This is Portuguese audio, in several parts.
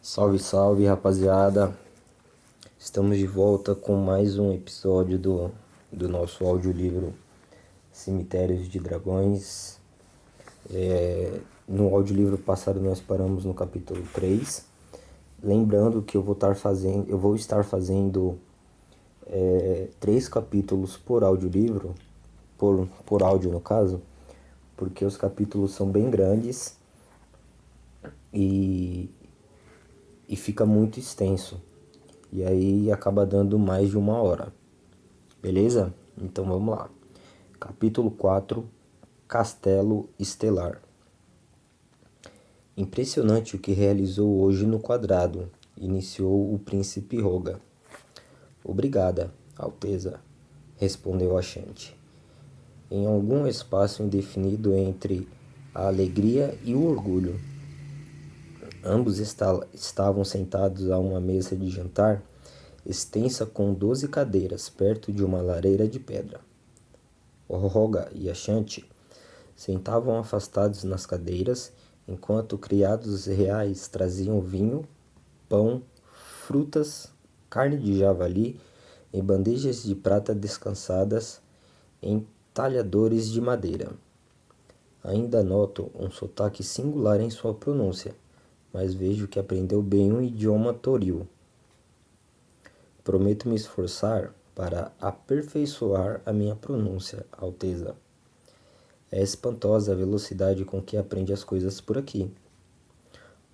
Salve, salve, rapaziada. Estamos de volta com mais um episódio do nosso audiolivro Cemitérios de Dragões. No audiolivro passado nós paramos no capítulo 3. Lembrando que eu vou estar fazendo 3 capítulos por audiolivro, por áudio no caso, porque os capítulos são bem grandes e fica muito extenso. E aí acaba dando mais de 1 hora. Beleza? Então vamos lá. Capítulo 4, Castelo Estelar. Impressionante o que realizou hoje no quadrado, iniciou o príncipe Roga. Obrigada, Alteza, respondeu a Shanti. Em algum espaço indefinido entre a alegria e o orgulho. Ambos estavam sentados a uma mesa de jantar extensa com 12 cadeiras, perto de uma lareira de pedra. Roga e a Shanti sentavam afastados nas cadeiras, enquanto criados reais traziam vinho, pão, frutas, carne de javali em bandejas de prata descansadas em talhadores de madeira. Ainda noto um sotaque singular em sua pronúncia, mas vejo que aprendeu bem um idioma toril. Prometo me esforçar para aperfeiçoar a minha pronúncia, Alteza. É espantosa a velocidade com que aprende as coisas por aqui.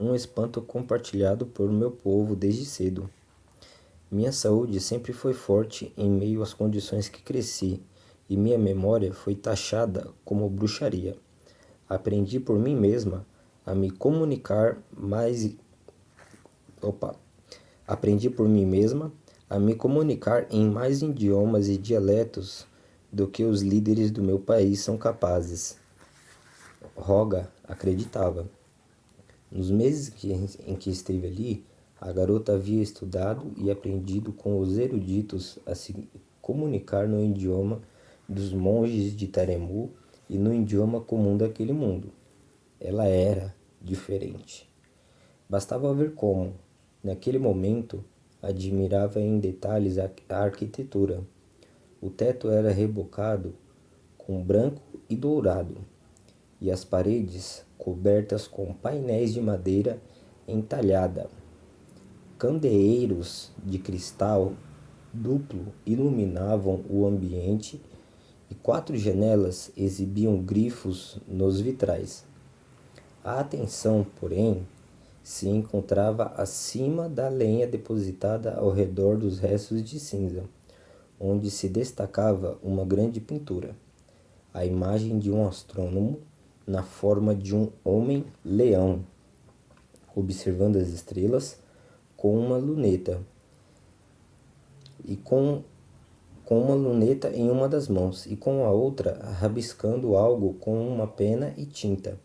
Um espanto compartilhado por meu povo desde cedo. Minha saúde sempre foi forte em meio às condições que cresci, e minha memória foi taxada como bruxaria. Aprendi por mim mesma a me comunicar mais... Aprendi por mim mesma a me comunicar em mais idiomas e dialetos do que os líderes do meu país são capazes. Roga acreditava. Nos meses em que esteve ali, a garota havia estudado e aprendido com os eruditos a se comunicar no idioma dos monges de Taremu e no idioma comum daquele mundo. Ela era diferente. Bastava ver como, naquele momento, admirava em detalhes a arquitetura. O teto era rebocado com branco e dourado, e as paredes cobertas com painéis de madeira entalhada. Candeeiros de cristal duplo iluminavam o ambiente e 4 janelas exibiam grifos nos vitrais. A atenção, porém, se encontrava acima da lenha depositada ao redor dos restos de cinza, onde se destacava uma grande pintura, a imagem de um astrônomo na forma de um homem-leão, observando as estrelas com uma luneta uma luneta em uma das mãos e com a outra rabiscando algo com uma pena e tinta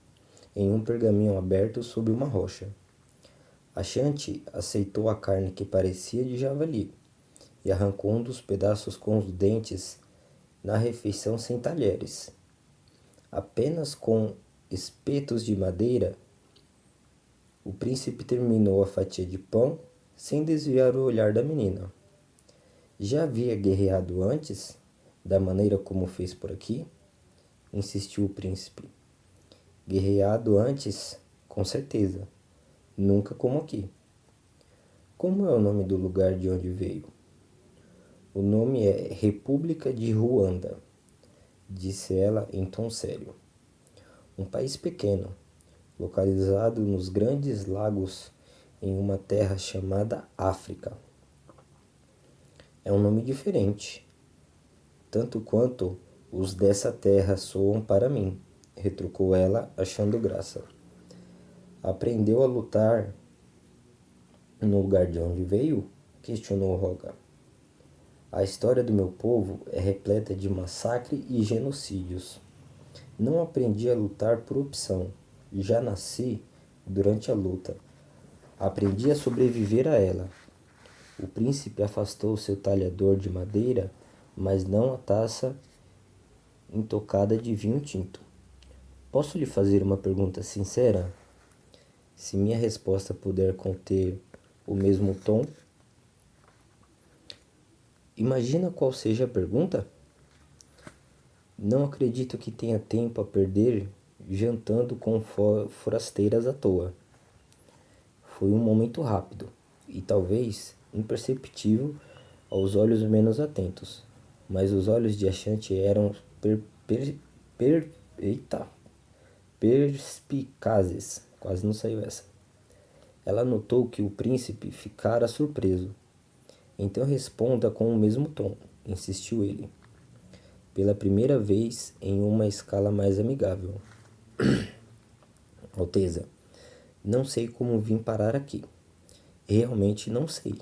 em um pergaminho aberto sob uma rocha. A Shanti aceitou a carne que parecia de javali e arrancou um dos pedaços com os dentes na refeição sem talheres. Apenas com espetos de madeira, o príncipe terminou a fatia de pão sem desviar o olhar da menina. Já havia guerreado antes, da maneira como fez por aqui? Insistiu o príncipe. Guerreado antes, com certeza. Nunca como aqui. Como é o nome do lugar de onde veio? O nome é República de Ruanda, disse ela em tom sério. Um país pequeno, localizado nos grandes lagos em uma terra chamada África. É um nome diferente, tanto quanto os dessa terra soam para mim, retrucou ela, achando graça. Aprendeu a lutar no lugar de onde veio? Questionou Roga. A história do meu povo é repleta de massacre e genocídios. Não aprendi a lutar por opção. Já nasci durante a luta. Aprendi a sobreviver a ela. O príncipe afastou seu talhador de madeira, mas não a taça intocada de vinho tinto. Posso lhe fazer uma pergunta sincera? Se minha resposta puder conter o mesmo tom, imagina qual seja a pergunta? Não acredito que tenha tempo a perder jantando com forasteiras à toa. Foi um momento rápido e talvez imperceptível aos olhos menos atentos, mas os olhos de Ashanti eram perspicazes. Quase não saiu essa. Ela notou que o príncipe ficara surpreso. Então responda com o mesmo tom, insistiu ele, pela primeira vez em uma escala mais amigável. Alteza, não sei como vim parar aqui. Realmente não sei.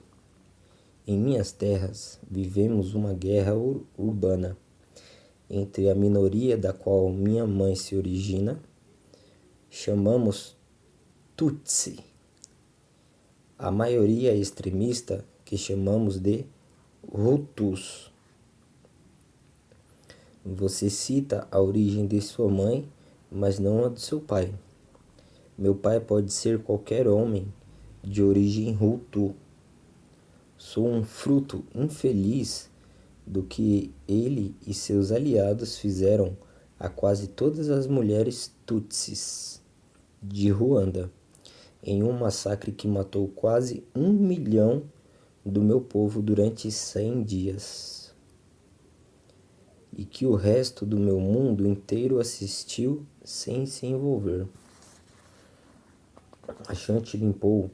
Em minhas terras vivemos uma guerra urbana entre a minoria da qual minha mãe se origina, chamamos Tutsi, a maioria extremista que chamamos de Hutus. Você cita a origem de sua mãe, mas não a de seu pai. Meu pai pode ser qualquer homem de origem Hutu. Sou um fruto infeliz do que ele e seus aliados fizeram a quase todas as mulheres Tutsis de Ruanda, em um massacre que matou quase 1 milhão do meu povo durante 100 dias. E que o resto do meu mundo inteiro assistiu sem se envolver. Ashanti limpou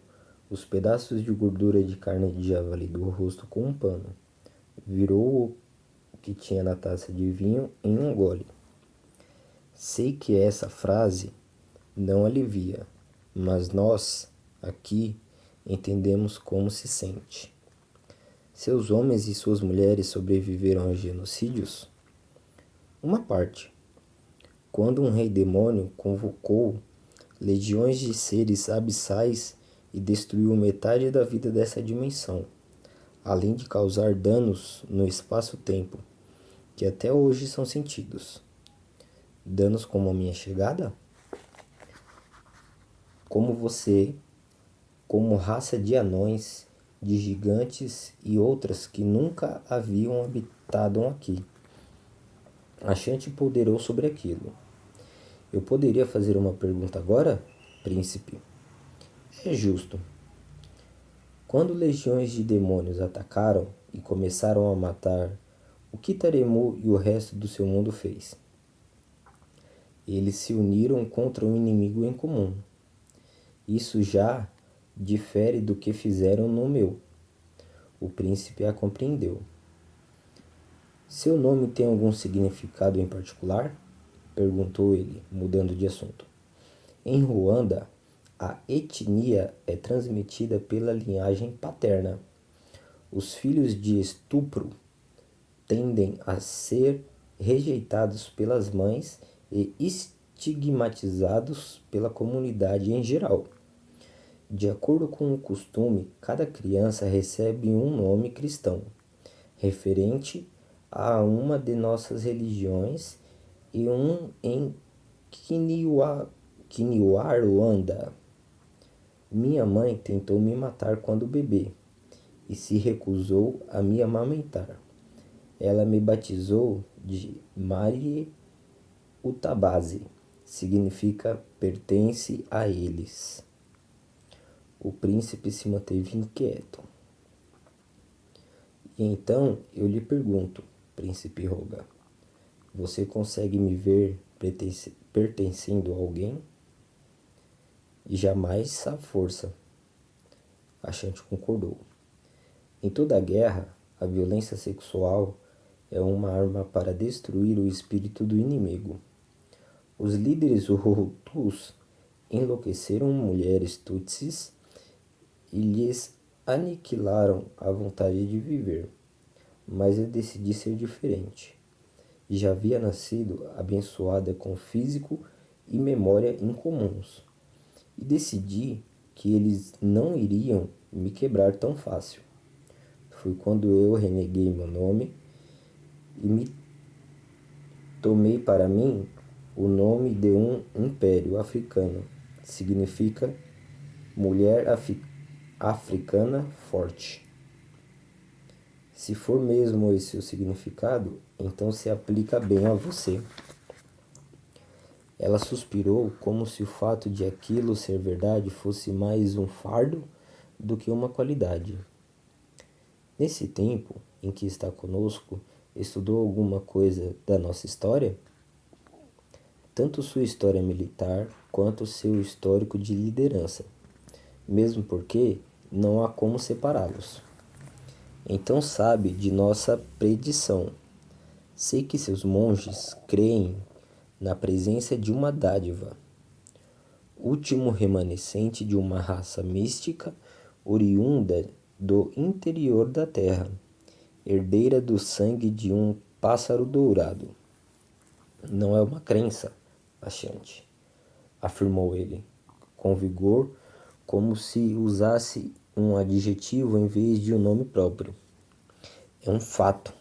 os pedaços de gordura de carne de javali do rosto com um pano. Virou o que tinha na taça de vinho em um gole. Sei que essa frase não alivia, mas nós, aqui, entendemos como se sente. Seus homens e suas mulheres sobreviveram a genocídios? Uma parte. Quando um rei demônio convocou legiões de seres abissais e destruiu metade da vida dessa dimensão, além de causar danos no espaço-tempo, que até hoje são sentidos. Danos como a minha chegada? Como você, como raça de anões, de gigantes e outras que nunca haviam habitado aqui. Ashanti ponderou sobre aquilo. Eu poderia fazer uma pergunta agora, príncipe? É justo. Quando legiões de demônios atacaram e começaram a matar, o que Taremu e o resto do seu mundo fez? Eles se uniram contra um inimigo em comum. Isso já difere do que fizeram no meu. O príncipe a compreendeu. Seu nome tem algum significado em particular? Perguntou ele, mudando de assunto. Em Ruanda, a etnia é transmitida pela linhagem paterna. Os filhos de estupro tendem a ser rejeitados pelas mães e estigmatizados pela comunidade em geral. De acordo com o costume, cada criança recebe um nome cristão, referente a uma de nossas religiões, e um em Kinyarwanda. Minha mãe tentou me matar quando bebê e se recusou a me amamentar. Ela me batizou de Marie Utabazi, significa pertence a eles. O príncipe se manteve inquieto. E então eu lhe pergunto, príncipe Roga, você consegue me ver pertencendo a alguém? E jamais à força. Ashanti concordou. Em toda guerra, a violência sexual é uma arma para destruir o espírito do inimigo. Os líderes Hutus enlouqueceram mulheres Tutsis e lhes aniquilaram a vontade de viver. Mas eu decidi ser diferente. Já havia nascido abençoada com físico e memória incomuns. E decidi que eles não iriam me quebrar tão fácil. Foi quando eu reneguei meu nome e me tomei para mim o nome de um império africano. Significa mulher africana forte. Se for mesmo esse o significado, então se aplica bem a você. Ela suspirou como se o fato de aquilo ser verdade fosse mais um fardo do que uma qualidade. Nesse tempo em que está conosco, estudou alguma coisa da nossa história? Tanto sua história militar quanto seu histórico de liderança, mesmo porque não há como separá-los. Então sabe de nossa predição. Sei que seus monges creem na presença de uma dádiva, último remanescente de uma raça mística oriunda do interior da terra, herdeira do sangue de um pássaro dourado. Não é uma crença, Achante, afirmou ele, com vigor, como se usasse um adjetivo em vez de um nome próprio. É um fato.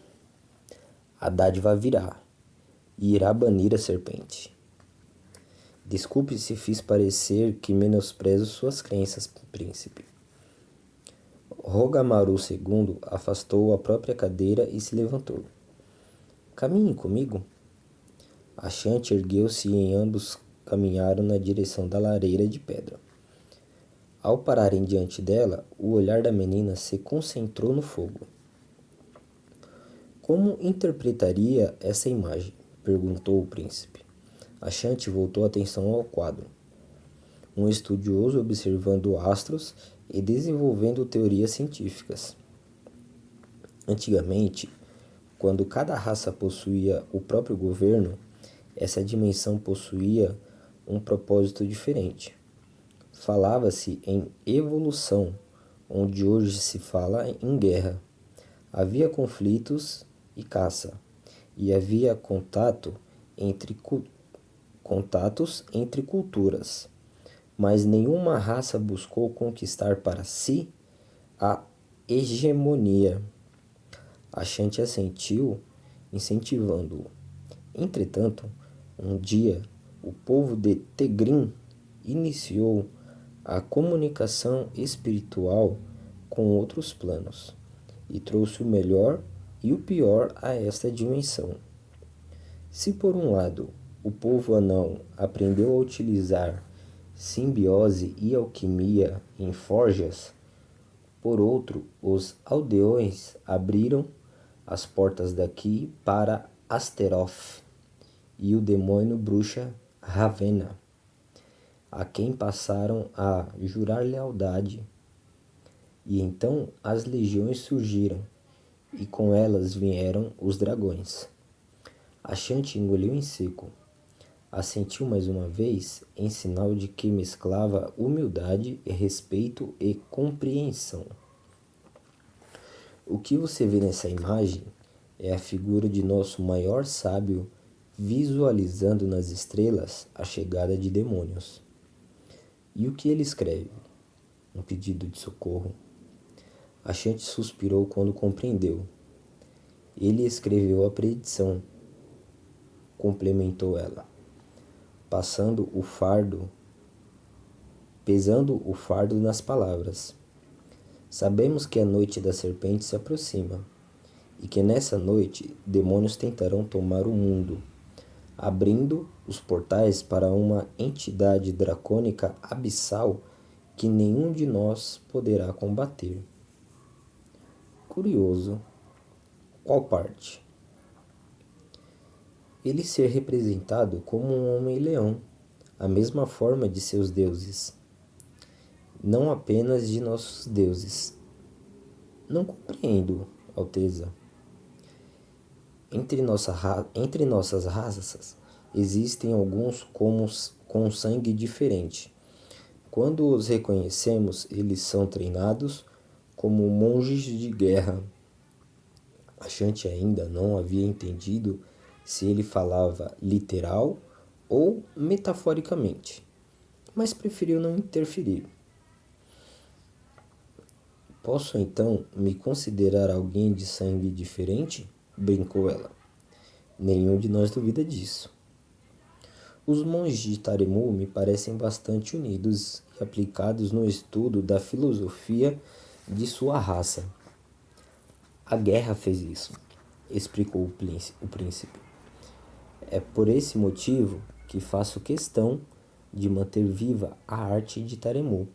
A dádiva virá e irá banir a serpente. Desculpe se fiz parecer que menosprezo suas crenças, príncipe. Rogamaru II afastou a própria cadeira e se levantou. Caminhe comigo. Achante ergueu-se e ambos caminharam na direção da lareira de pedra. Ao pararem diante dela, o olhar da menina se concentrou no fogo. Como interpretaria essa imagem? Perguntou o príncipe. Achante voltou a atenção ao quadro. Um estudioso observando astros e desenvolvendo teorias científicas. Antigamente, quando cada raça possuía o próprio governo, essa dimensão possuía um propósito diferente. Falava-se em evolução, onde hoje se fala em guerra. Havia conflitos e caça, e havia contatos entre culturas, mas nenhuma raça buscou conquistar para si a hegemonia. Achante assentiu, incentivando-o. Entretanto, um dia, o povo de Tegrim iniciou a comunicação espiritual com outros planos e trouxe o melhor e o pior a esta dimensão. Se por um lado o povo anão aprendeu a utilizar simbiose e alquimia em forjas, por outro, os aldeões abriram as portas daqui para Asteroth e o demônio bruxa Ravenna, a quem passaram a jurar lealdade. E então as legiões surgiram, e com elas vieram os dragões. Achante engoliu em seco. Assentiu mais uma vez, em sinal de que mesclava humildade, respeito e compreensão. O que você vê nessa imagem é a figura de nosso maior sábio visualizando nas estrelas a chegada de demônios. E o que ele escreve? Um pedido de socorro. Achante suspirou quando compreendeu. Ele escreveu a predição, complementou ela, pesando o fardo nas palavras. Sabemos que a noite da serpente se aproxima, e que nessa noite demônios tentarão tomar o mundo, abrindo os portais para uma entidade dracônica abissal que nenhum de nós poderá combater. Curioso. Qual parte? Ele ser representado como um homem-leão, a mesma forma de seus deuses, não apenas de nossos deuses. Não compreendo, Alteza. Entre nossas raças existem alguns com sangue diferente. Quando os reconhecemos, eles são treinados como monges de guerra. Achante ainda não havia entendido se ele falava literal ou metaforicamente, mas preferiu não interferir. Posso então me considerar alguém de sangue diferente? Brincou ela. Nenhum de nós duvida disso. Os monges de Taremu me parecem bastante unidos e aplicados no estudo da filosofia de sua raça. A guerra fez isso, explicou o príncipe. É por esse motivo que faço questão de manter viva a arte de Taremu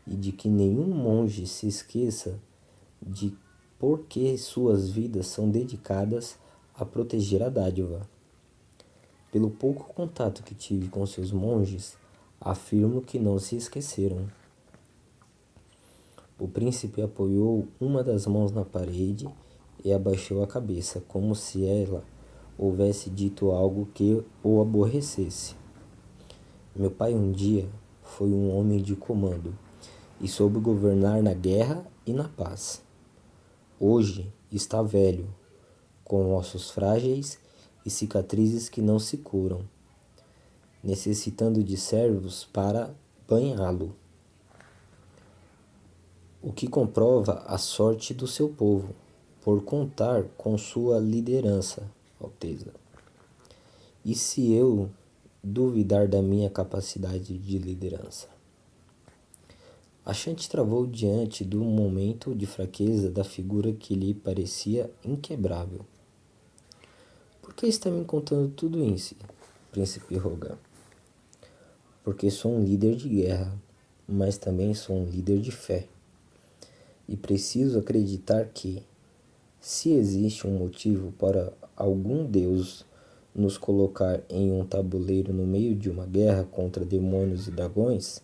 e de que nenhum monge se esqueça de por que suas vidas são dedicadas a proteger a dádiva. Pelo pouco contato que tive com seus monges, afirmo que não se esqueceram. O príncipe apoiou uma das mãos na parede e abaixou a cabeça, como se ela houvesse dito algo que o aborrecesse. Meu pai um dia foi um homem de comando e soube governar na guerra e na paz. Hoje está velho, com ossos frágeis e cicatrizes que não se curam, necessitando de servos para banhá-lo, o que comprova a sorte do seu povo, por contar com sua liderança, Alteza. E se eu duvidar da minha capacidade de liderança? Ashanti travou diante do momento de fraqueza da figura que lhe parecia inquebrável. Por que está me contando tudo isso, príncipe Rogan? Porque sou um líder de guerra, mas também sou um líder de fé. E preciso acreditar que, se existe um motivo para algum Deus nos colocar em um tabuleiro no meio de uma guerra contra demônios e dragões,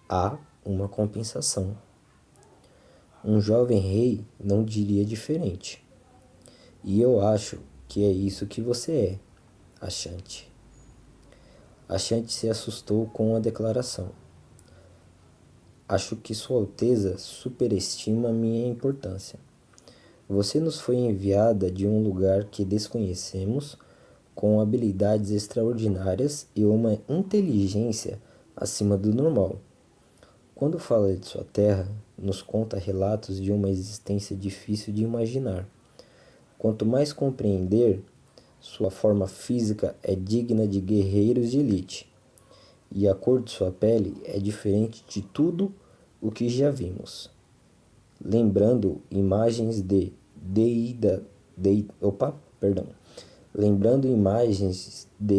há uma compensação. Um jovem rei não diria diferente. E eu acho que é isso que você é, Ashanti. Ashanti se assustou com a declaração. Acho que Sua Alteza superestima minha importância. Você nos foi enviada de um lugar que desconhecemos, com habilidades extraordinárias e uma inteligência acima do normal. Quando fala de sua terra, nos conta relatos de uma existência difícil de imaginar. Quanto mais compreender, sua forma física é digna de guerreiros de elite, e a cor de sua pele é diferente de tudo o que já vimos. Lembrando imagens de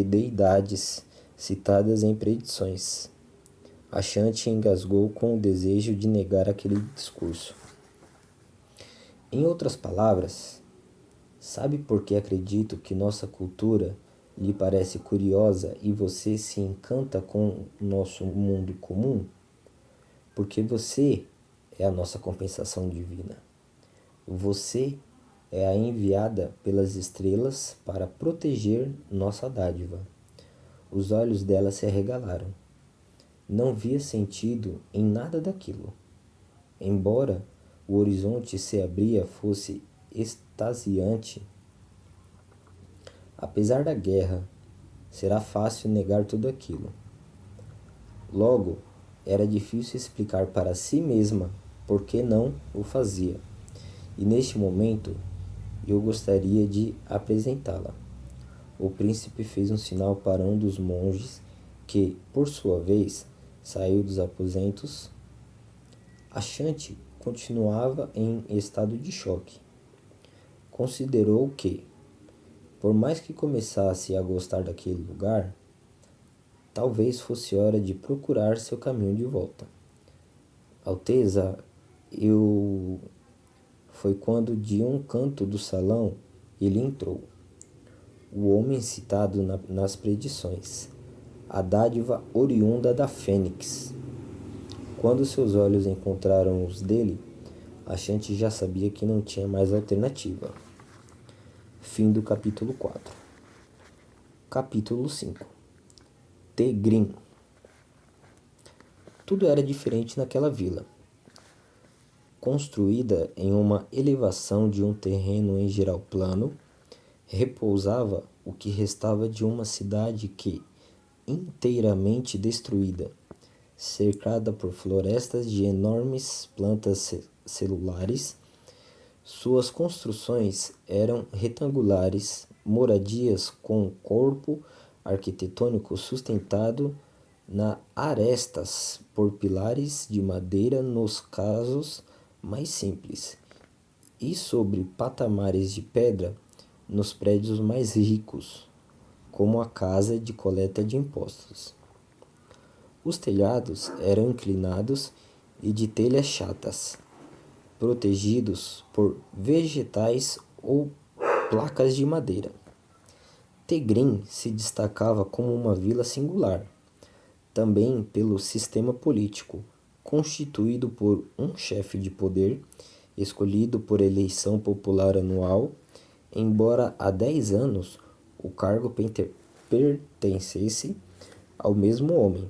deidades citadas em predições. Ashanti engasgou com o desejo de negar aquele discurso. Em outras palavras, sabe por que acredito que nossa cultura lhe parece curiosa e você se encanta com o nosso mundo comum? Porque você é a nossa compensação divina. Você é a enviada pelas estrelas para proteger nossa dádiva. Os olhos dela se arregalaram. Não via sentido em nada daquilo. Embora o horizonte se abria fosse extasiante, apesar da guerra, será fácil negar tudo aquilo. Logo, era difícil explicar para si mesma por que não o fazia. E neste momento, eu gostaria de apresentá-la. O príncipe fez um sinal para um dos monges que, por sua vez, saiu dos aposentos. Ashanti continuava em estado de choque. Considerou que, por mais que começasse a gostar daquele lugar, talvez fosse hora de procurar seu caminho de volta. Alteza, Foi quando de um canto do salão ele entrou. O homem citado nas predições, a dádiva oriunda da Fênix. Quando seus olhos encontraram os dele, Ashanti já sabia que não tinha mais alternativa. Fim do capítulo 4. Capítulo 5. Tegrim. Tudo era diferente naquela vila. Construída em uma elevação de um terreno em geral plano, repousava o que restava de uma cidade que, inteiramente destruída, cercada por florestas de enormes plantas celulares, suas construções eram retangulares, moradias com corpo arquitetônico sustentado na arestas por pilares de madeira nos casos mais simples, e sobre patamares de pedra nos prédios mais ricos, como a casa de coleta de impostos. Os telhados eram inclinados e de telhas chatas, protegidos por vegetais ou placas de madeira. Tegrim se destacava como uma vila singular, também pelo sistema político, constituído por um chefe de poder, escolhido por eleição popular anual, embora há 10 anos o cargo pertencesse ao mesmo homem.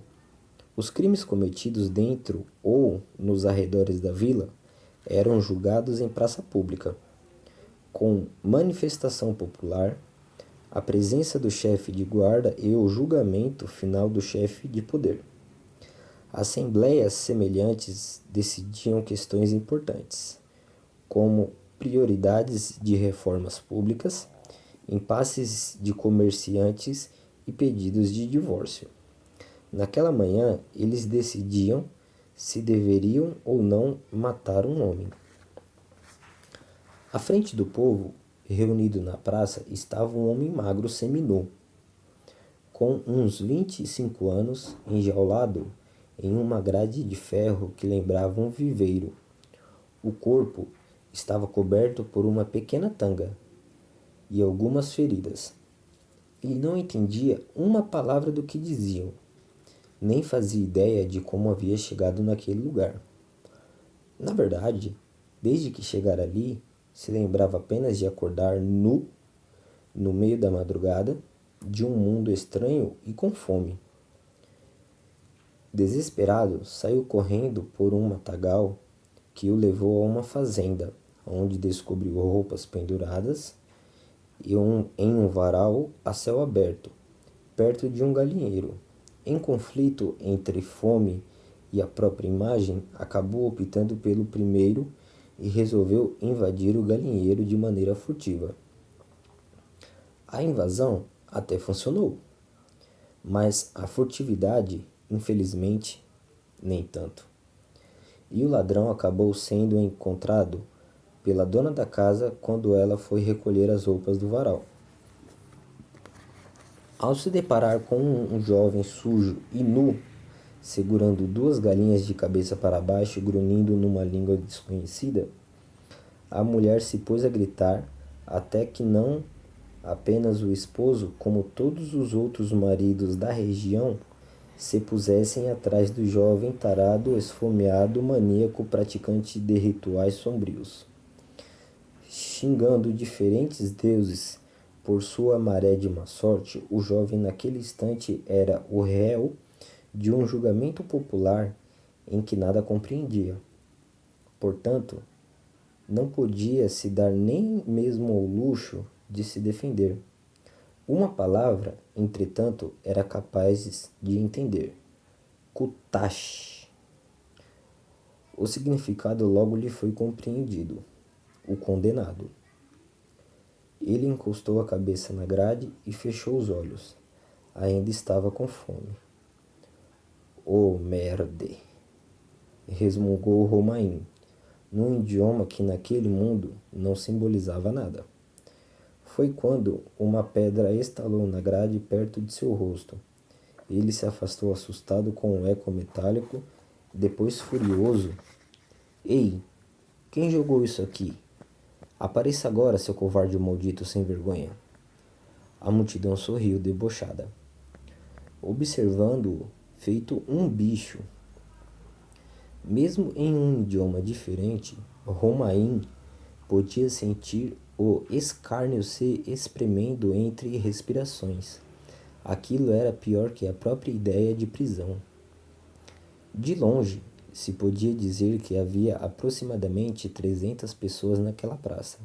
Os crimes cometidos dentro ou nos arredores da vila eram julgados em praça pública, com manifestação popular, a presença do chefe de guarda e o julgamento final do chefe de poder. Assembleias semelhantes decidiam questões importantes, como prioridades de reformas públicas, impasses de comerciantes e pedidos de divórcio. Naquela manhã, eles decidiam se deveriam ou não matar um homem. À frente do povo, reunido na praça, estava um homem magro seminu, com uns 25 anos, enjaulado em uma grade de ferro que lembrava um viveiro. O corpo estava coberto por uma pequena tanga e algumas feridas. Ele não entendia uma palavra do que diziam, nem fazia ideia de como havia chegado naquele lugar. Na verdade, desde que chegara ali, se lembrava apenas de acordar nu, no meio da madrugada, de um mundo estranho e com fome. Desesperado, saiu correndo por um matagal que o levou a uma fazenda, onde descobriu roupas penduradas e em um varal a céu aberto, perto de um galinheiro. Em conflito entre fome e a própria imagem, acabou optando pelo primeiro e resolveu invadir o galinheiro de maneira furtiva. A invasão até funcionou, mas a furtividade, infelizmente, nem tanto. E o ladrão acabou sendo encontrado pela dona da casa quando ela foi recolher as roupas do varal. Ao se deparar com um jovem sujo e nu, segurando 2 galinhas de cabeça para baixo e grunhindo numa língua desconhecida, a mulher se pôs a gritar até que não apenas o esposo, como todos os outros maridos da região, se pusessem atrás do jovem tarado, esfomeado, maníaco, praticante de rituais sombrios. Xingando diferentes deuses por sua maré de má sorte, o jovem naquele instante era o réu de um julgamento popular em que nada compreendia. Portanto, não podia se dar nem mesmo ao luxo de se defender. Uma palavra, entretanto, era capaz de entender: Kutash. O significado logo lhe foi compreendido: o condenado. Ele encostou a cabeça na grade e fechou os olhos. Ainda estava com fome. Oh, merde! Resmungou Romain, num idioma que naquele mundo não simbolizava nada. Foi quando uma pedra estalou na grade perto de seu rosto. Ele se afastou assustado com um eco metálico, depois furioso. Ei, quem jogou isso aqui? Apareça agora, seu covarde maldito sem vergonha. A multidão sorriu debochada, observando-o feito um bicho. Mesmo em um idioma diferente, Romain podia sentir o escárnio se espremendo entre respirações. Aquilo era pior que a própria ideia de prisão. De longe, se podia dizer que havia aproximadamente 300 pessoas naquela praça,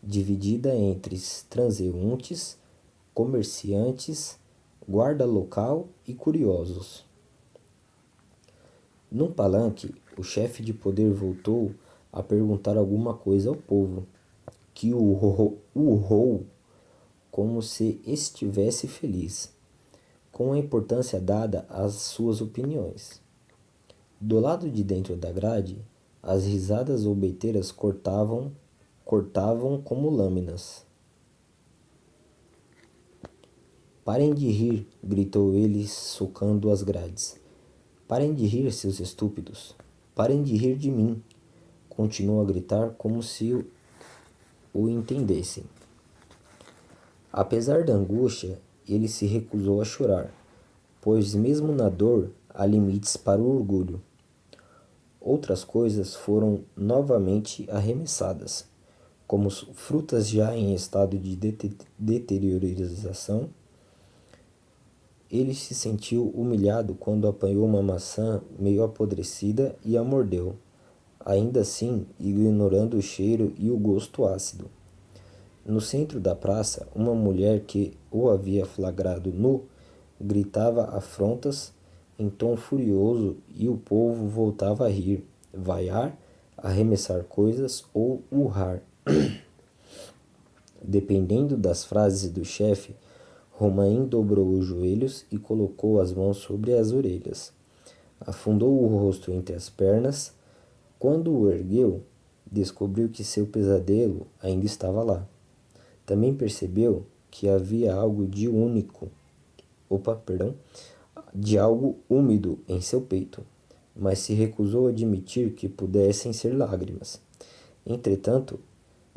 dividida entre transeuntes, comerciantes, guarda local e curiosos. Num palanque, o chefe de poder voltou a perguntar alguma coisa ao povo, que o urrou como se estivesse feliz. com a importância dada às suas opiniões. Do lado de dentro da grade, as risadas zombeteiras cortavam como lâminas. Parem de rir, gritou ele, socando as grades. Parem de rir, seus estúpidos. Parem de rir de mim. Continuou a gritar como se o entendessem. Apesar da angústia, ele se recusou a chorar, pois mesmo na dor há limites para o orgulho. Outras coisas foram novamente arremessadas, como frutas já em estado de deteriorização. Ele se sentiu humilhado quando apanhou uma maçã meio apodrecida e a mordeu, ainda assim ignorando o cheiro e o gosto ácido. No centro da praça, uma mulher que o havia flagrado nu gritava afrontas em tom furioso e o povo voltava a rir, vaiar, arremessar coisas ou urrar. Dependendo das frases do chefe, Romain dobrou os joelhos e colocou as mãos sobre as orelhas. Afundou o rosto entre as pernas. Quando o ergueu, descobriu que seu pesadelo ainda estava lá. Também percebeu que havia algo de algo úmido em seu peito, mas se recusou a admitir que pudessem ser lágrimas. Entretanto,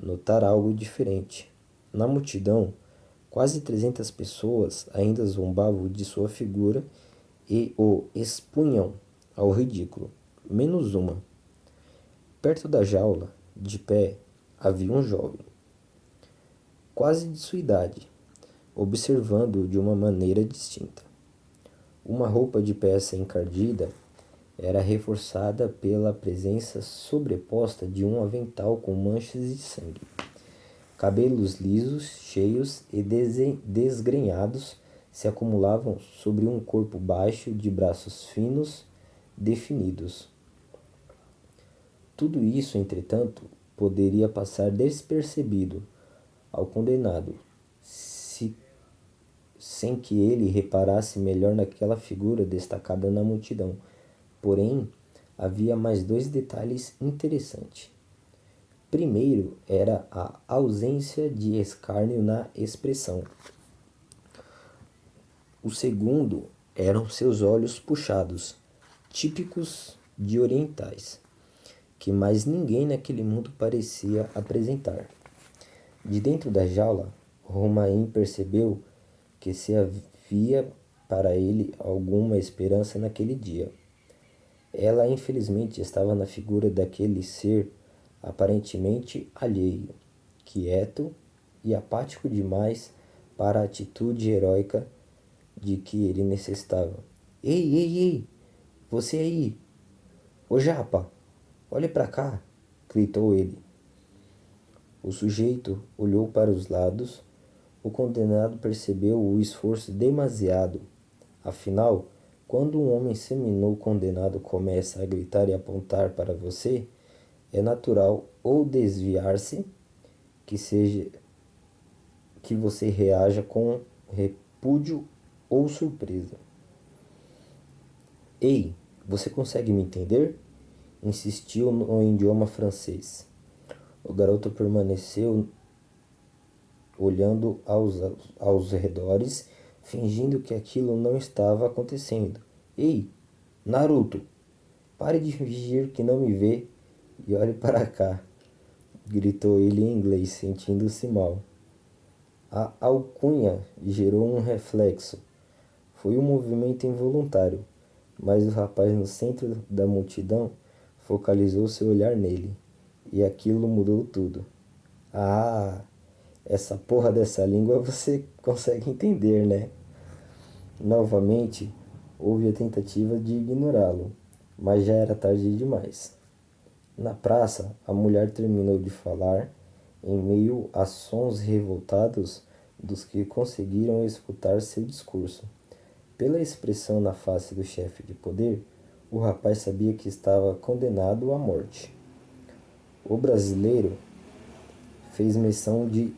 notara algo diferente. Na multidão, quase 300 pessoas ainda zombavam de sua figura e o expunham ao ridículo, menos uma. Perto da jaula, de pé, havia um jovem, quase de sua idade, observando-o de uma maneira distinta. Uma roupa de peça encardida era reforçada pela presença sobreposta de um avental com manchas de sangue. Cabelos lisos, cheios e desgrenhados se acumulavam sobre um corpo baixo de braços finos, definidos. Tudo isso, entretanto, poderia passar despercebido ao condenado, sem que ele reparasse melhor naquela figura destacada na multidão. Porém, havia mais dois detalhes interessantes. Primeiro era a ausência de escárnio na expressão. O segundo eram seus olhos puxados, típicos de orientais, que mais ninguém naquele mundo parecia apresentar. De dentro da jaula, Romain percebeu que se havia para ele alguma esperança naquele dia. Ela, infelizmente, estava na figura daquele ser aparentemente alheio, quieto e apático demais para a atitude heróica de que ele necessitava. Ei, ei, ei! Você aí! Ô Japa! Olhe para cá! Gritou ele. O sujeito olhou para os lados. O condenado percebeu o esforço demasiado. Afinal, quando um homem seminu condenado começa a gritar e apontar para você, é natural ou desviar-se, que você reaja com repúdio ou surpresa. Ei, você consegue me entender? Insistiu no idioma francês. O garoto permaneceu olhando aos redores, fingindo que aquilo não estava acontecendo. Ei, Naruto, pare de fingir que não me vê e olhe para cá, gritou ele em inglês, sentindo-se mal. A alcunha gerou um reflexo. Foi um movimento involuntário, mas o rapaz no centro da multidão focalizou seu olhar nele, e aquilo mudou tudo. Ah, essa porra dessa língua você consegue entender, né? Novamente, houve a tentativa de ignorá-lo, mas já era tarde demais. Na praça, a mulher terminou de falar, em meio a sons revoltados dos que conseguiram escutar seu discurso. Pela expressão na face do chefe de poder, o rapaz sabia que estava condenado à morte. O brasileiro fez menção de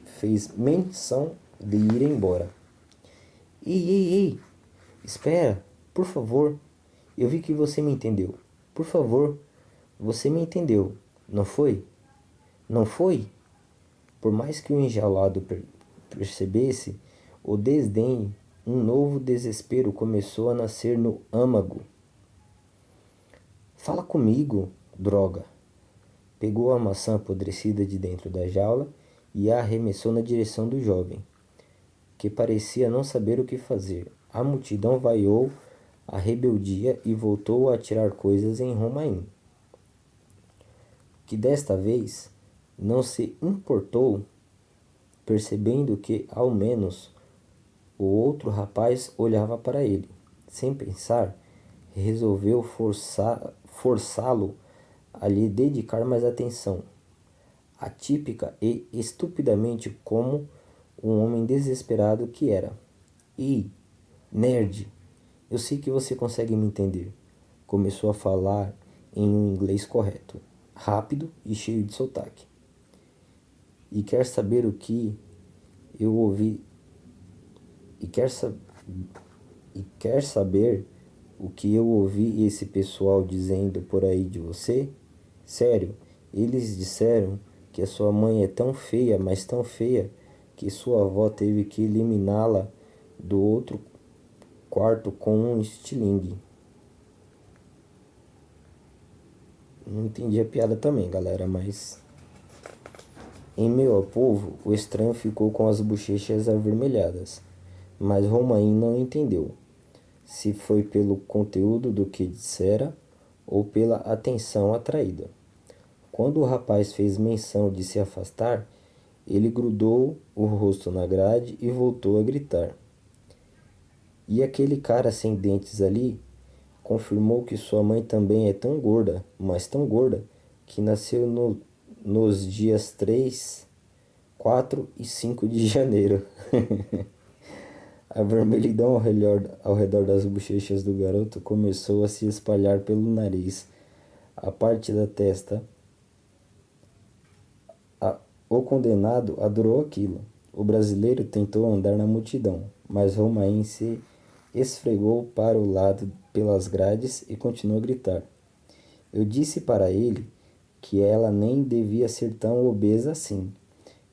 ir embora. Ei, ei, ei! Espera, por favor. Eu vi que você me entendeu. Por favor, você me entendeu, não foi? Não foi? Por mais que o enjaulado percebesse o desdém, um novo desespero começou a nascer no âmago. Fala comigo, droga! Pegou a maçã apodrecida de dentro da jaula e a arremessou na direção do jovem, que parecia não saber o que fazer. A multidão vaiou a rebeldia e voltou a atirar coisas em Romain, que desta vez não se importou, percebendo que, ao menos, o outro rapaz olhava para ele. Sem pensar, resolveu forçá-lo a lhe dedicar mais atenção, atípica e estupidamente como um homem desesperado que era. Ei, nerd, eu sei que você consegue me entender. Começou a falar em um inglês correto, rápido e cheio de sotaque. E quer saber o que eu ouvi? E quer saber o que eu ouvi esse pessoal dizendo por aí de você? Sério, eles disseram que a sua mãe é tão feia, mas tão feia, que sua avó teve que eliminá-la do outro quarto com um estilingue. Não entendi a piada também, galera, mas... Em meio ao povo, o estranho ficou com as bochechas avermelhadas, mas Romain não entendeu, se foi pelo conteúdo do que dissera ou pela atenção atraída. Quando o rapaz fez menção de se afastar, ele grudou o rosto na grade e voltou a gritar. E aquele cara sem dentes ali confirmou que sua mãe também é tão gorda, mas tão gorda, que nasceu nos dias 3, 4 e 5 de janeiro. A vermelhidão ao redor das bochechas do garoto começou a se espalhar pelo nariz, a parte da testa. O condenado adorou aquilo. O brasileiro tentou andar na multidão, mas Romain se esfregou para o lado pelas grades e continuou a gritar. Eu disse para ele que ela nem devia ser tão obesa assim,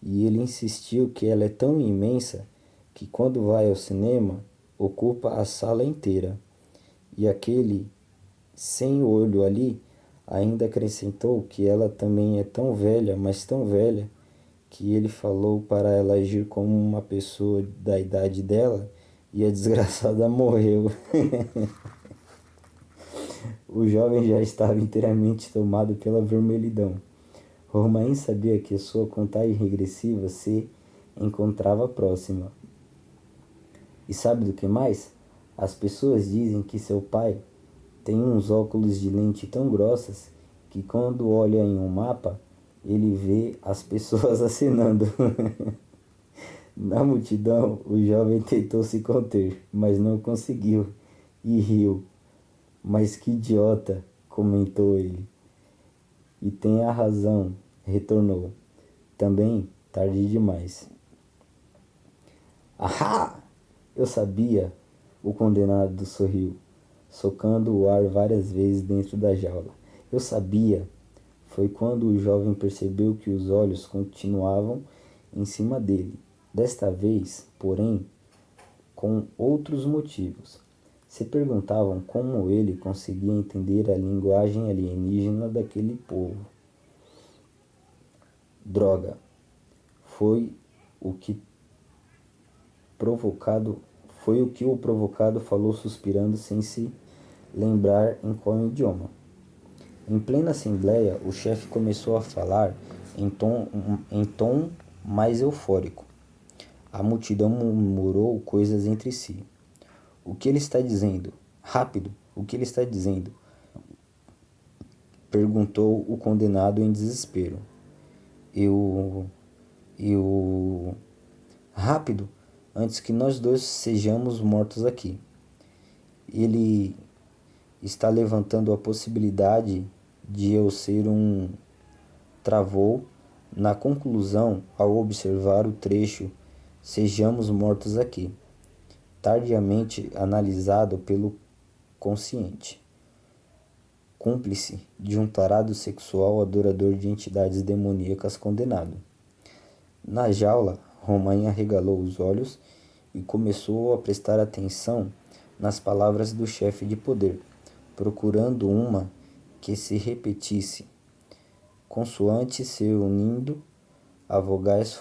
e ele insistiu que ela é tão imensa que quando vai ao cinema ocupa a sala inteira. E aquele sem olho ali ainda acrescentou que ela também é tão velha, mas tão velha, que ele falou para ela agir como uma pessoa da idade dela e a desgraçada morreu. O jovem já estava inteiramente tomado pela vermelhidão. Romain sabia que sua contagem regressiva se encontrava próxima. E sabe do que mais? As pessoas dizem que seu pai tem uns óculos de lente tão grossas que quando olha em um mapa, ele vê as pessoas acenando. Na multidão, o jovem tentou se conter, mas não conseguiu e riu. Mas que idiota, comentou ele. E tem a razão, retornou. Também tarde demais. Ahá! Eu sabia, o condenado sorriu, socando o ar várias vezes dentro da jaula. Eu sabia. Foi quando o jovem percebeu que os olhos continuavam em cima dele. Desta vez, porém, com outros motivos. Se perguntavam como ele conseguia entender a linguagem alienígena daquele povo. Droga! Foi o que o provocado falou suspirando sem se lembrar em qual idioma. Em plena assembleia, o chefe começou a falar em tom mais eufórico. A multidão murmurou coisas entre si. O que ele está dizendo? Rápido, o que ele está dizendo? Perguntou o condenado em desespero. Eu... Rápido, antes que nós dois sejamos mortos aqui. Ele está levantando a possibilidade de eu ser um... Travou na conclusão ao observar o trecho "Sejamos mortos aqui". tardiamente analisado pelo consciente, cúmplice de um tarado sexual adorador de entidades demoníacas condenado. Na jaula, Romain arregalou os olhos e começou a prestar atenção nas palavras do chefe de poder, procurando uma que se repetisse. Consoantes se unindo a vogais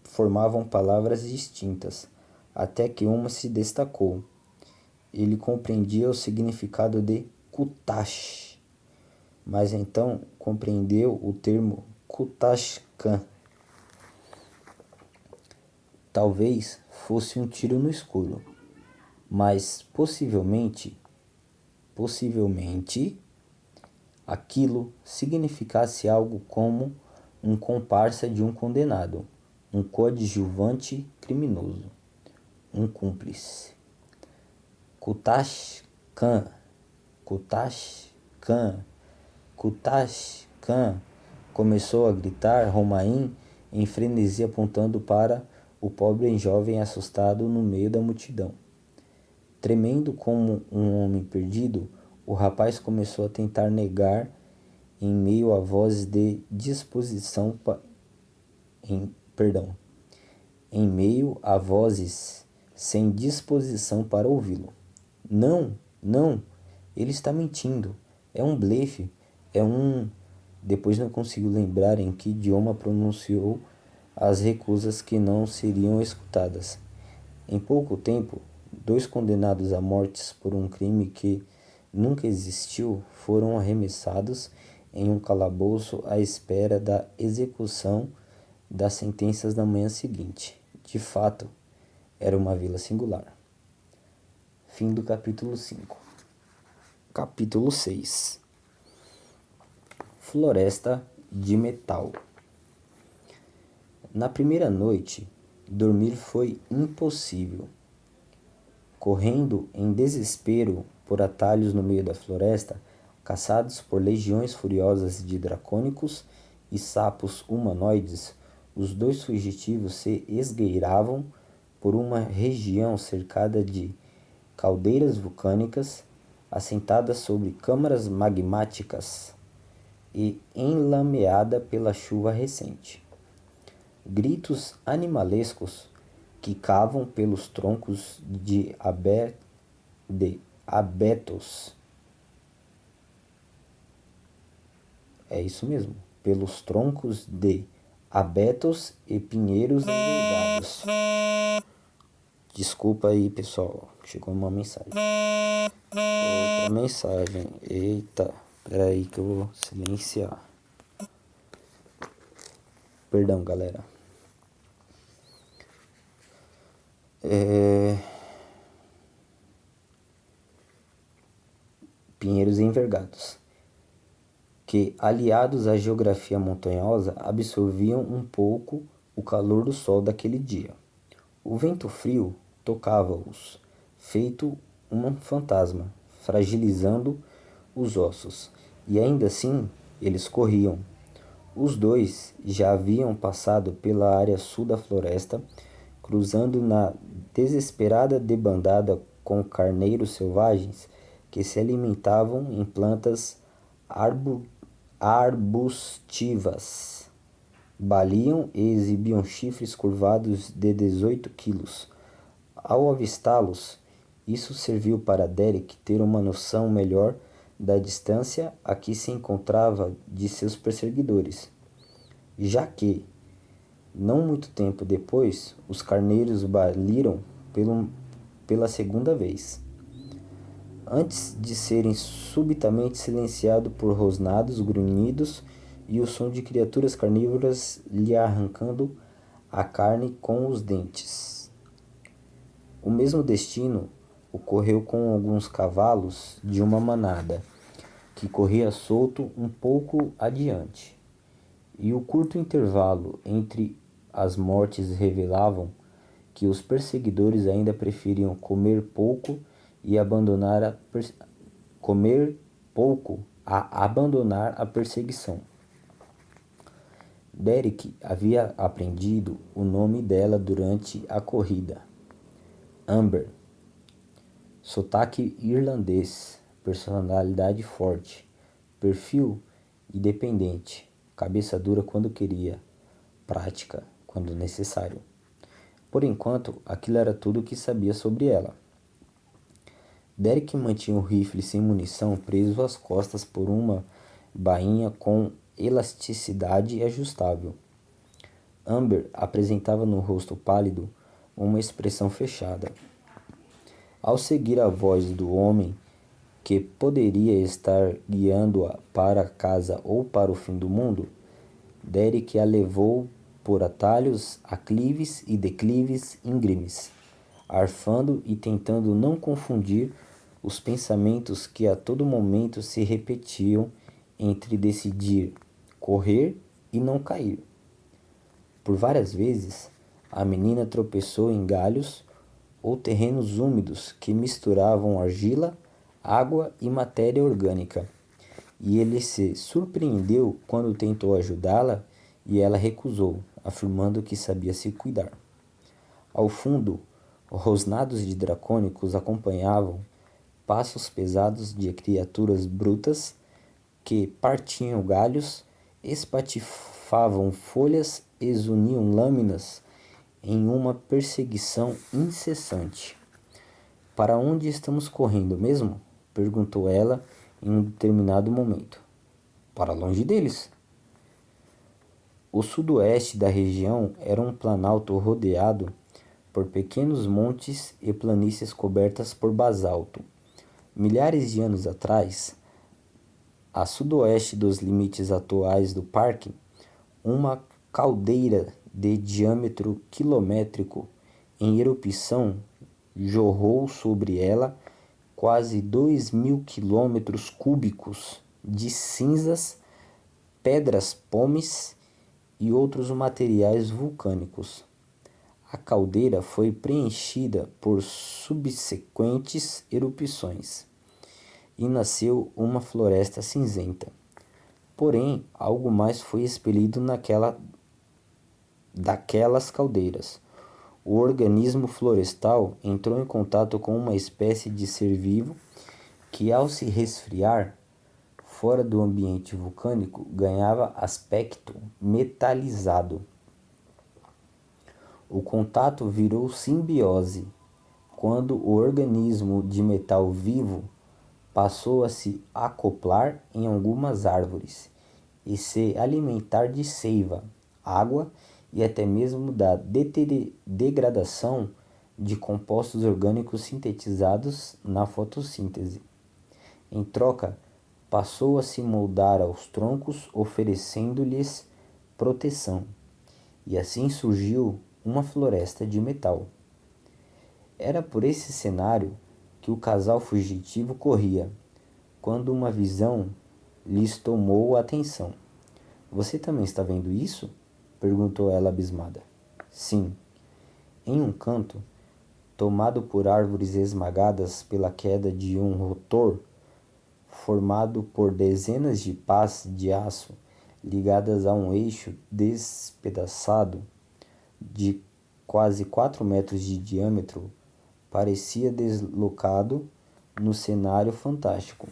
formavam palavras distintas, até que uma se destacou. Ele compreendia o significado de Kutash, mas então compreendeu o termo Kutashkan. Talvez fosse um tiro no escuro, mas possivelmente, aquilo significasse algo como um comparsa de um condenado, um coadjuvante criminoso, um cúmplice. Kutashkan, Kutashkan, Kutashkan, começou a gritar Romain em frenesi, apontando para o pobre jovem assustado no meio da multidão. Tremendo como um homem perdido, o rapaz começou a tentar negar em meio a vozes de disposição em meio a vozes sem disposição para ouvi-lo. Não, não, ele está mentindo. É um blefe, é um... Depois não conseguiu lembrar em que idioma pronunciou as recusas que não seriam escutadas. Em pouco tempo, 2 condenados à morte por um crime que nunca existiu foram arremessados em um calabouço à espera da execução das sentenças na manhã seguinte. De fato, era uma vila singular. Fim do capítulo 5. Capítulo 6. Floresta de metal. Na primeira noite, dormir foi impossível. Correndo em desespero por atalhos no meio da floresta, caçados por legiões furiosas de dracônicos e sapos humanoides, os 2 fugitivos se esgueiravam por uma região cercada de caldeiras vulcânicas, assentadas sobre câmaras magmáticas e enlameada pela chuva recente. Gritos animalescos quicavam pelos troncos de abetos. É isso mesmo, pelos troncos de abetos e pinheiros envergados. Desculpa aí, pessoal, chegou uma mensagem. Outra mensagem. Eita, peraí que eu vou silenciar. Perdão, galera. Pinheiros envergados, que, aliados à geografia montanhosa, absorviam um pouco o calor do sol daquele dia. O vento frio tocava-os, feito um fantasma, fragilizando os ossos, e ainda assim eles corriam. Os 2 já haviam passado pela área sul da floresta, cruzando na desesperada debandada com carneiros selvagens que se alimentavam em plantas arbustivas, baliam e exibiam chifres curvados de 18 quilos. Ao avistá-los, isso serviu para Derek ter uma noção melhor da distância a que se encontrava de seus perseguidores, já que, não muito tempo depois, os carneiros baliram pela segunda vez, antes de serem subitamente silenciados por rosnados, grunhidos e o som de criaturas carnívoras lhe arrancando a carne com os dentes. O mesmo destino ocorreu com alguns cavalos de uma manada, que corria solto um pouco adiante, e o curto intervalo entre as mortes revelavam que os perseguidores ainda preferiam comer pouco a abandonar a perseguição. Derek havia aprendido o nome dela durante a corrida: Amber, Sotaque irlandês, personalidade forte, perfil independente, cabeça dura quando queria, prática quando necessário. Por enquanto, aquilo era tudo o que sabia sobre ela. Derek mantinha o rifle sem munição preso às costas por uma bainha com elasticidade ajustável. Amber apresentava no rosto pálido uma expressão fechada. Ao seguir a voz do homem que poderia estar guiando-a para casa ou para o fim do mundo, Derek a levou por atalhos, aclives e declives íngremes, arfando e tentando não confundir os pensamentos que a todo momento se repetiam entre decidir correr e não cair. Por várias vezes, a menina tropeçou em galhos ou terrenos úmidos que misturavam argila, água e matéria orgânica, e ele se surpreendeu quando tentou ajudá-la e ela recusou, afirmando que sabia se cuidar. Ao fundo, rosnados de dracônicos acompanhavam passos pesados de criaturas brutas que partiam galhos, espatifavam folhas e uniam lâminas em uma perseguição incessante. Para onde estamos correndo mesmo? Perguntou ela em um determinado momento. Para longe deles. O sudoeste da região era um planalto rodeado por pequenos montes e planícies cobertas por basalto. Milhares de anos atrás, a sudoeste dos limites atuais do parque, uma caldeira de diâmetro quilométrico em erupção jorrou sobre ela quase 2.000 quilômetros cúbicos de cinzas, pedras pómeis e outros materiais vulcânicos. A caldeira foi preenchida por subsequentes erupções e nasceu uma floresta cinzenta. Porém, algo mais foi expelido daquelas caldeiras. O organismo florestal entrou em contato com uma espécie de ser vivo que, ao se resfriar fora do ambiente vulcânico, ganhava aspecto metalizado. O contato virou simbiose, quando o organismo de metal vivo passou a se acoplar em algumas árvores e se alimentar de seiva, água e até mesmo da degradação de compostos orgânicos sintetizados na fotossíntese. Em troca, passou a se moldar aos troncos, oferecendo-lhes proteção, e assim surgiu uma floresta de metal. Era por esse cenário que o casal fugitivo corria, quando uma visão lhes tomou a atenção. Você também está vendo isso? Perguntou ela abismada. Sim. Em um canto, tomado por árvores esmagadas pela queda de um rotor, formado por dezenas de pás de aço ligadas a um eixo despedaçado de quase 4 metros de diâmetro, parecia deslocado no cenário fantástico.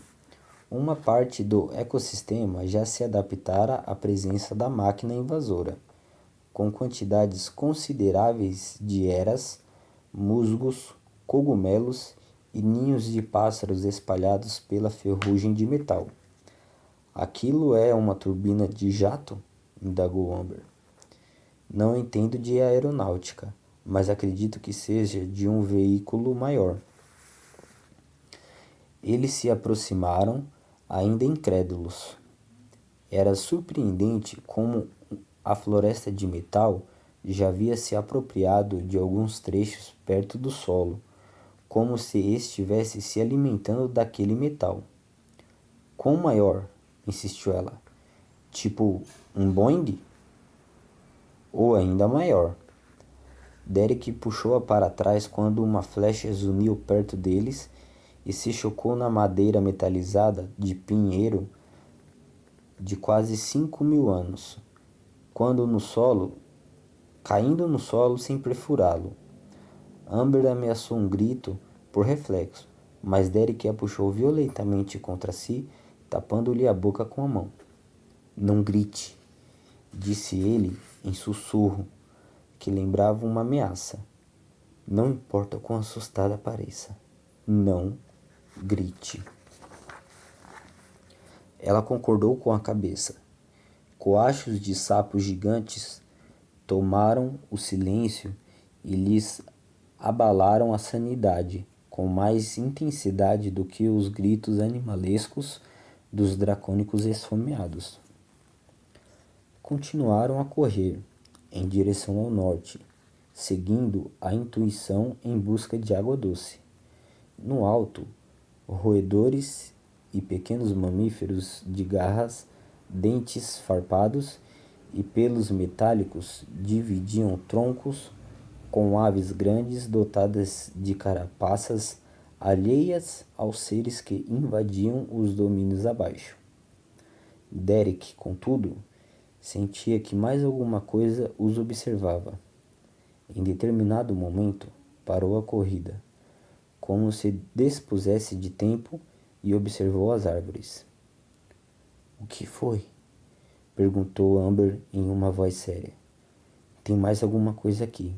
Uma parte do ecossistema já se adaptara à presença da máquina invasora, com quantidades consideráveis de eras, musgos, cogumelos e ninhos de pássaros espalhados pela ferrugem de metal. Aquilo é uma turbina de jato? Indagou Amber. Não entendo de aeronáutica, mas acredito que seja de um veículo maior. Eles se aproximaram, ainda incrédulos. Era surpreendente como a floresta de metal já havia se apropriado de alguns trechos perto do solo, como se estivesse se alimentando daquele metal. Quão maior? Insistiu ela. Tipo um Boeing? Ou ainda maior. Derek puxou-a para trás quando uma flecha zuniu perto deles e se chocou na madeira metalizada de pinheiro de quase 5.000 anos, caindo no solo sem perfurá-lo. Amber ameaçou um grito por reflexo, mas Derek a puxou violentamente contra si, tapando-lhe a boca com a mão. Não grite, disse ele em sussurro, que lembrava uma ameaça. Não importa quão assustada pareça. Não grite. Ela concordou com a cabeça. Coachos de sapos gigantes tomaram o silêncio e lhes abalaram a sanidade com mais intensidade do que os gritos animalescos dos dracônicos esfomeados. Continuaram a correr em direção ao norte, seguindo a intuição em busca de água doce. No alto, roedores e pequenos mamíferos de garras, dentes farpados e pelos metálicos dividiam troncos com aves grandes dotadas de carapaças alheias aos seres que invadiam os domínios abaixo. Derek, contudo, sentia que mais alguma coisa os observava. Em determinado momento, parou a corrida, como se dispusesse de tempo, e observou as árvores. O que foi? Perguntou Amber em uma voz séria. Tem mais alguma coisa aqui.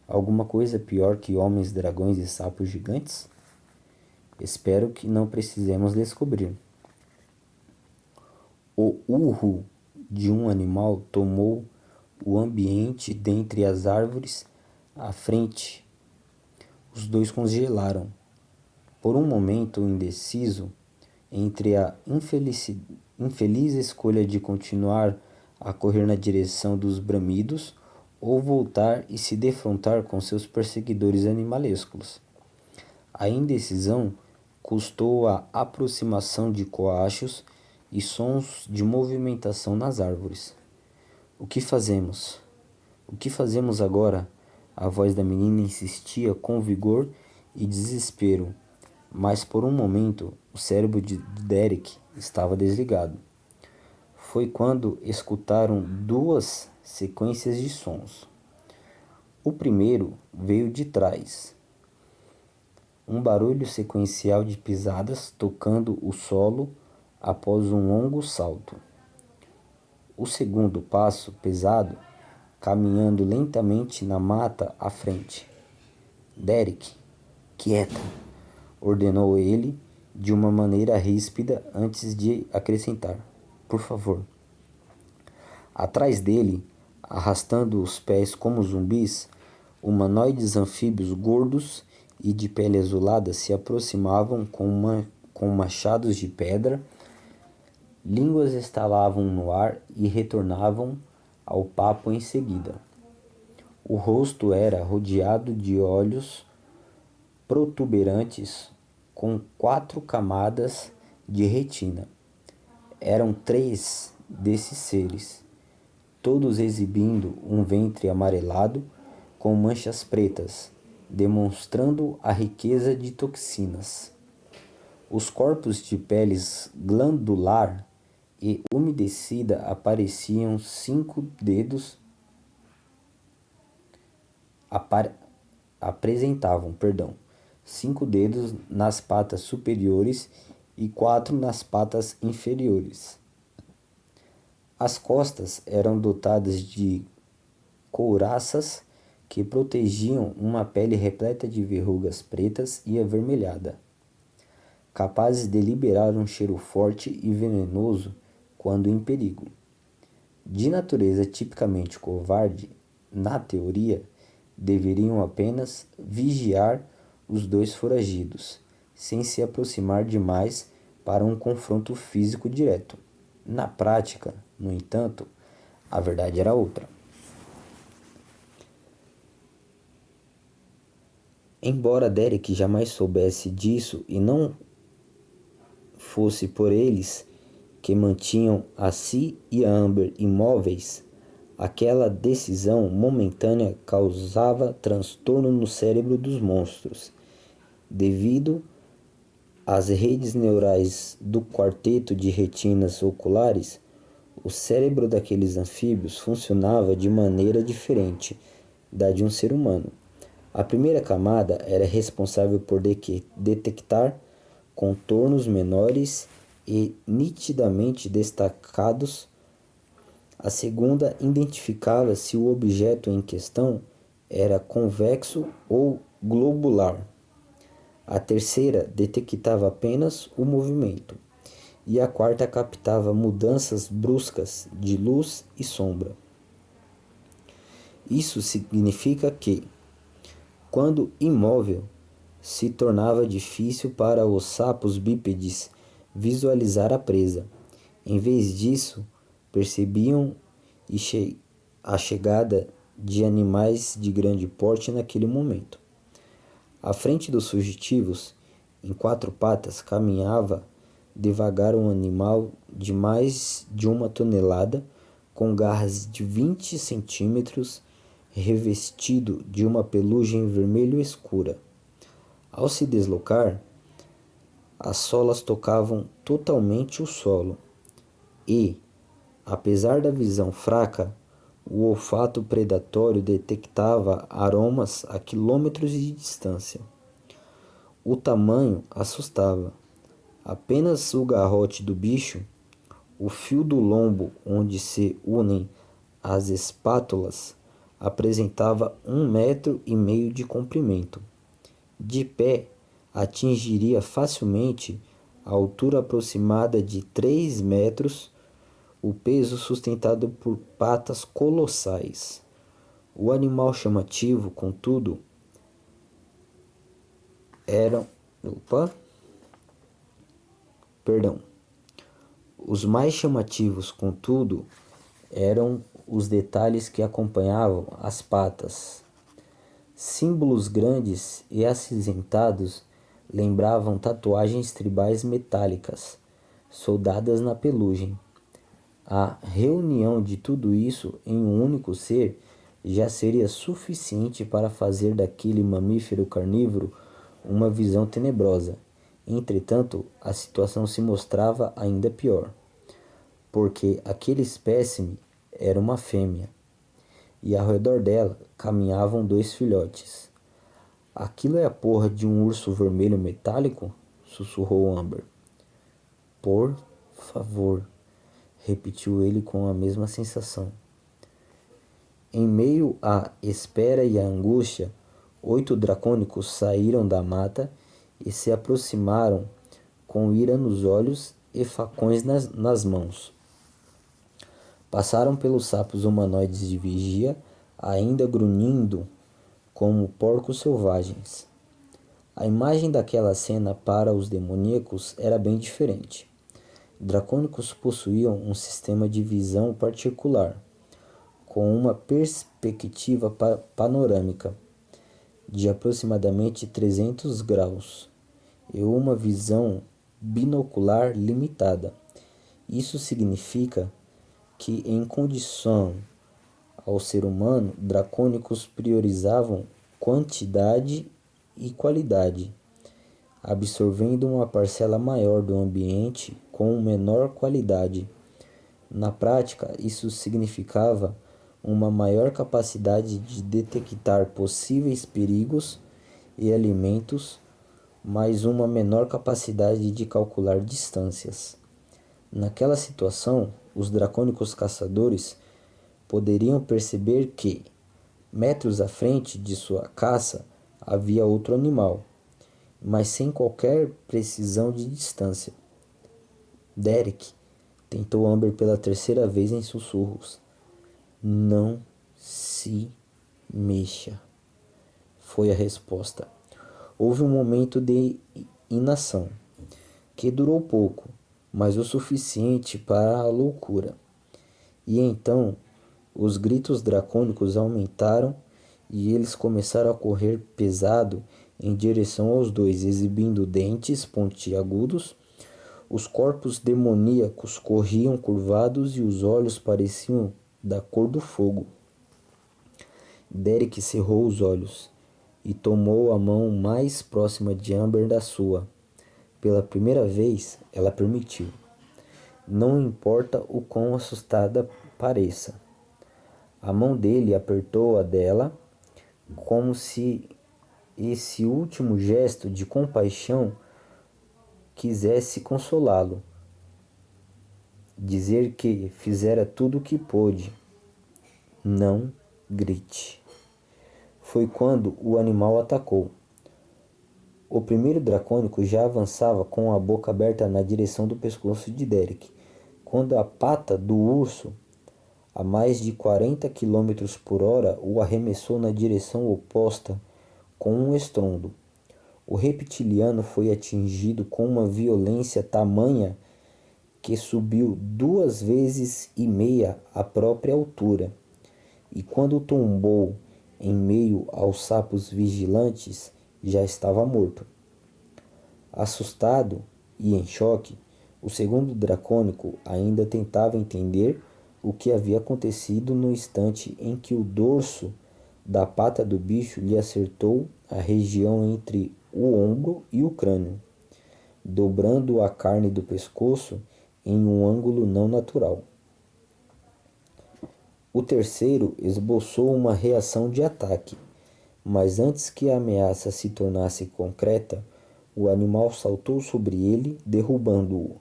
Alguma coisa pior que homens, dragões e sapos gigantes? Espero que não precisemos descobrir. O urro de um animal tomou o ambiente dentre as árvores à frente. Os dois congelaram. Por um momento indeciso entre a infeliz escolha de continuar a correr na direção dos bramidos ou voltar e se defrontar com seus perseguidores animalescos. A indecisão custou a aproximação de coachos e sons de movimentação nas árvores. O que fazemos? O que fazemos agora? A voz da menina insistia com vigor e desespero, mas por um momento o cérebro de Derek estava desligado. Foi quando escutaram duas sequências de sons. O primeiro veio de trás. Um barulho sequencial de pisadas tocando o solo após um longo salto. O segundo passo pesado, caminhando lentamente na mata à frente. Derek, quieta, ordenou ele de uma maneira ríspida antes de acrescentar. Por favor. Atrás dele, arrastando os pés como zumbis, humanoides anfíbios gordos e de pele azulada se aproximavam com machados de pedra. Línguas estalavam no ar e retornavam ao papo em seguida. O rosto era rodeado de olhos protuberantes com 4 camadas de retina. Eram 3 desses seres, todos exibindo um ventre amarelado com manchas pretas, demonstrando a riqueza de toxinas. Os corpos de peles glandular e umedecida apareciam 5 dedos apresentavam 5 dedos nas patas superiores e 4 nas patas inferiores. As costas eram dotadas de couraças que protegiam uma pele repleta de verrugas pretas e avermelhada, capazes de liberar um cheiro forte e venenoso quando em perigo. De natureza tipicamente covarde, na teoria, deveriam apenas vigiar os 2 foragidos, sem se aproximar demais para um confronto físico direto. Na prática, no entanto, a verdade era outra. Embora Derek jamais soubesse disso e não fosse por eles que mantinham a Si e a Amber imóveis, aquela decisão momentânea causava transtorno no cérebro dos monstros, devido às redes neurais do quarteto de retinas oculares. O cérebro daqueles anfíbios funcionava de maneira diferente da de um ser humano. A primeira camada era responsável por detectar contornos menores e nitidamente destacados. A segunda identificava se o objeto em questão era convexo ou globular. A terceira detectava apenas o movimento. E a quarta captava mudanças bruscas de luz e sombra. Isso significa que, quando imóvel, se tornava difícil para os sapos bípedes visualizar a presa. Em vez disso, percebiam a chegada de animais de grande porte naquele momento. À frente dos fugitivos, em 4 patas, caminhava devagar um animal de mais de 1 tonelada, com garras de 20 centímetros, revestido de uma pelugem vermelho escura. Ao se deslocar, as solas tocavam totalmente o solo e, apesar da visão fraca, o olfato predatório detectava aromas a quilômetros de distância. O tamanho assustava. Apenas o garrote do bicho, o fio do lombo onde se unem as espátulas, apresentava 1,5 metros de comprimento. De pé, atingiria facilmente a altura aproximada de 3 metros, o peso sustentado por patas colossais. O animal chamativo, contudo, eram... Os mais chamativos, contudo, eram os detalhes que acompanhavam as patas. Símbolos grandes e acinzentados lembravam tatuagens tribais metálicas, soldadas na pelugem. A reunião de tudo isso em um único ser já seria suficiente para fazer daquele mamífero carnívoro uma visão tenebrosa. Entretanto, a situação se mostrava ainda pior, porque aquele espécime era uma fêmea, e ao redor dela caminhavam 2 filhotes. "Aquilo é a porra de um urso vermelho metálico?" sussurrou Amber. "Por favor", repetiu ele com a mesma sensação. Em meio à espera e à angústia, 8 dracônicos saíram da mata e se aproximaram com ira nos olhos e facões nas mãos. Passaram pelos sapos humanoides de vigia, ainda grunhindo como porcos selvagens. A imagem daquela cena para os demoníacos era bem diferente. Dracônicos possuíam um sistema de visão particular, com uma perspectiva panorâmica de aproximadamente 300 graus e uma visão binocular limitada. Isso significa que, em condição ao ser humano, dracônicos priorizavam quantidade e qualidade, absorvendo uma parcela maior do ambiente com menor qualidade. Na prática, isso significava uma maior capacidade de detectar possíveis perigos e alimentos, mas uma menor capacidade de calcular distâncias. Naquela situação, os dracônicos caçadores poderiam perceber que, metros à frente de sua caça, havia outro animal, mas sem qualquer precisão de distância. "Derek", tentou Amber pela 3ª vez em sussurros. "Não se mexa", foi a resposta. Houve um momento de inação, que durou pouco, mas o suficiente para a loucura. E então, os gritos dracônicos aumentaram e eles começaram a correr pesado em direção aos 2, exibindo dentes pontiagudos. Os corpos demoníacos corriam curvados e os olhos pareciam da cor do fogo. Derek cerrou os olhos e tomou a mão mais próxima de Amber da sua. Pela primeira vez, ela permitiu. Não importa o quão assustada pareça. A mão dele apertou a dela, como se esse último gesto de compaixão quisesse consolá-lo, dizer que fizera tudo o que pôde. Não grite. Foi quando o animal atacou. O primeiro dracônico já avançava com a boca aberta na direção do pescoço de Derek, quando a pata do urso, a mais de 40 quilômetros por hora, o arremessou na direção oposta com um estrondo. O reptiliano foi atingido com uma violência tamanha que subiu 2,5 vezes a própria altura, e quando tombou em meio aos sapos vigilantes, já estava morto. Assustado e em choque, o segundo dracônico ainda tentava entender o que havia acontecido no instante em que o dorso da pata do bicho lhe acertou a região entre o ombro e o crânio, dobrando a carne do pescoço em um ângulo não natural. O terceiro esboçou uma reação de ataque, mas antes que a ameaça se tornasse concreta, o animal saltou sobre ele, derrubando-o.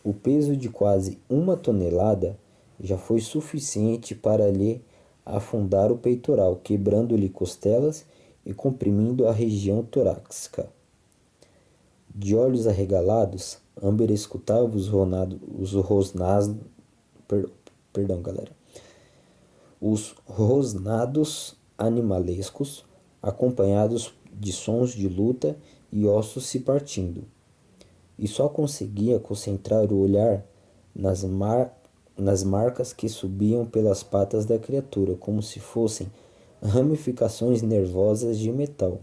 O peso de quase 1 tonelada já foi suficiente para lhe afundar o peitoral, quebrando-lhe costelas e comprimindo a região torácica. De olhos arregalados, Amber escutava os rosnados animalescos, acompanhados de sons de luta e ossos se partindo, e só conseguia concentrar o olhar nas marcas que subiam pelas patas da criatura, como se fossem ramificações nervosas de metal.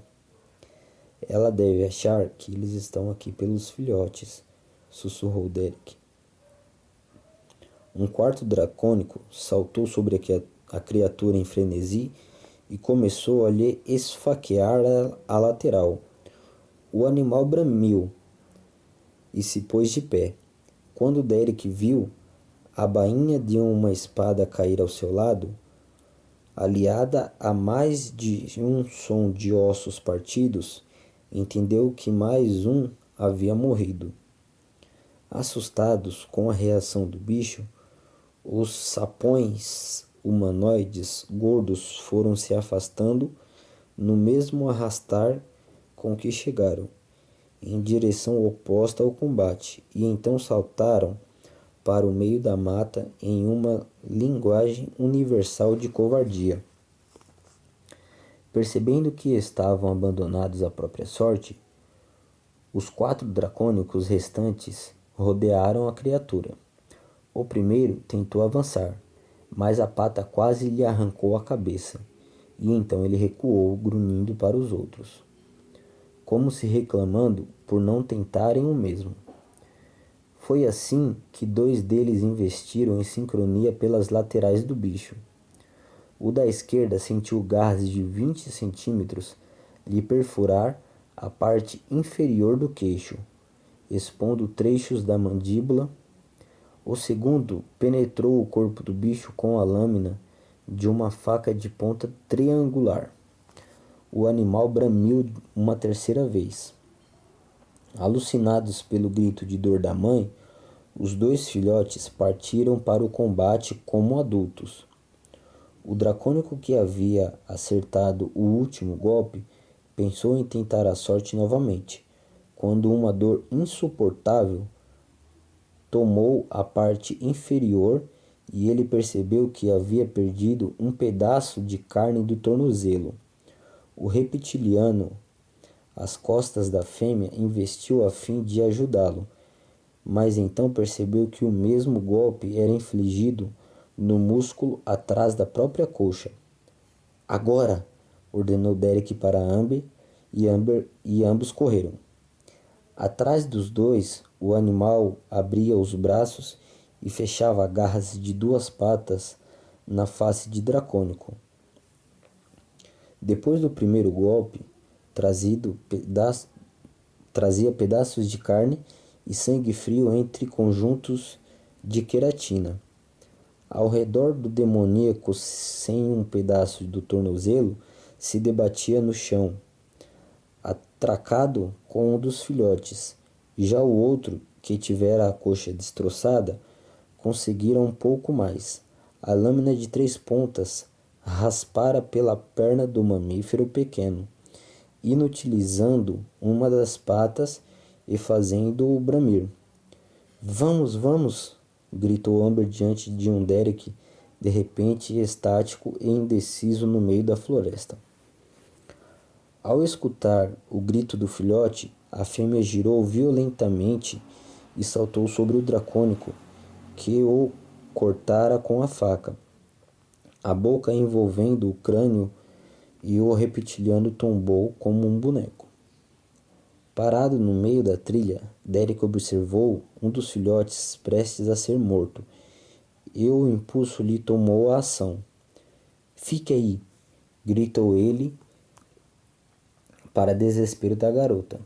Ela deve achar que eles estão aqui pelos filhotes, sussurrou Derek. Um quarto dracônico saltou sobre a criatura em frenesi e começou a lhe esfaquear a lateral. O animal bramiu e se pôs de pé. Quando Derek viu a bainha de uma espada cair ao seu lado, aliada a mais de um som de ossos partidos, entendeu que mais um havia morrido. Assustados com a reação do bicho, os sapões humanoides gordos foram se afastando no mesmo arrastar com que chegaram, em direção oposta ao combate, e então saltaram para o meio da mata em uma linguagem universal de covardia. Percebendo que estavam abandonados à própria sorte, os 4 dracônicos restantes rodearam a criatura. O primeiro tentou avançar, mas a pata quase lhe arrancou a cabeça, e então ele recuou, grunhindo para os outros, como se reclamando por não tentarem o mesmo. Foi assim que 2 deles investiram em sincronia pelas laterais do bicho. O da esquerda sentiu garras de 20 centímetros lhe perfurar a parte inferior do queixo, expondo trechos da mandíbula. O segundo penetrou o corpo do bicho com a lâmina de uma faca de ponta triangular. O animal bramiu uma terceira vez. Alucinados pelo grito de dor da mãe, os 2 filhotes partiram para o combate como adultos. O dracônico que havia acertado o último golpe pensou em tentar a sorte novamente, quando uma dor insuportável tomou a parte inferior e ele percebeu que havia perdido um pedaço de carne do tornozelo. O reptiliano, às costas da fêmea, investiu a fim de ajudá-lo, mas então percebeu que o mesmo golpe era infligido no músculo atrás da própria coxa. Agora! Ordenou Derek para Amber e ambos correram. Atrás dos 2, o animal abria os braços e fechava garras de 2 patas na face de dracônico. Depois do primeiro golpe, trazia pedaços de carne e sangue frio entre conjuntos de queratina. Ao redor do demoníaco, sem um pedaço do tornozelo, se debatia no chão, atracado com um dos filhotes. Já o outro, que tivera a coxa destroçada, conseguira um pouco mais. A lâmina de 3 pontas raspara pela perna do mamífero pequeno, inutilizando uma das patas e fazendo-o bramir. Vamos, vamos! Gritou Amber diante de um Derek, de repente estático e indeciso no meio da floresta. Ao escutar o grito do filhote, a fêmea girou violentamente e saltou sobre o dracônico, que o cortara com a faca, a boca envolvendo o crânio, e o reptiliano tombou como um boneco. Parado no meio da trilha, Derek observou um dos filhotes prestes a ser morto, e o impulso lhe tomou a ação. Fique aí! Gritou ele, para desespero da garota.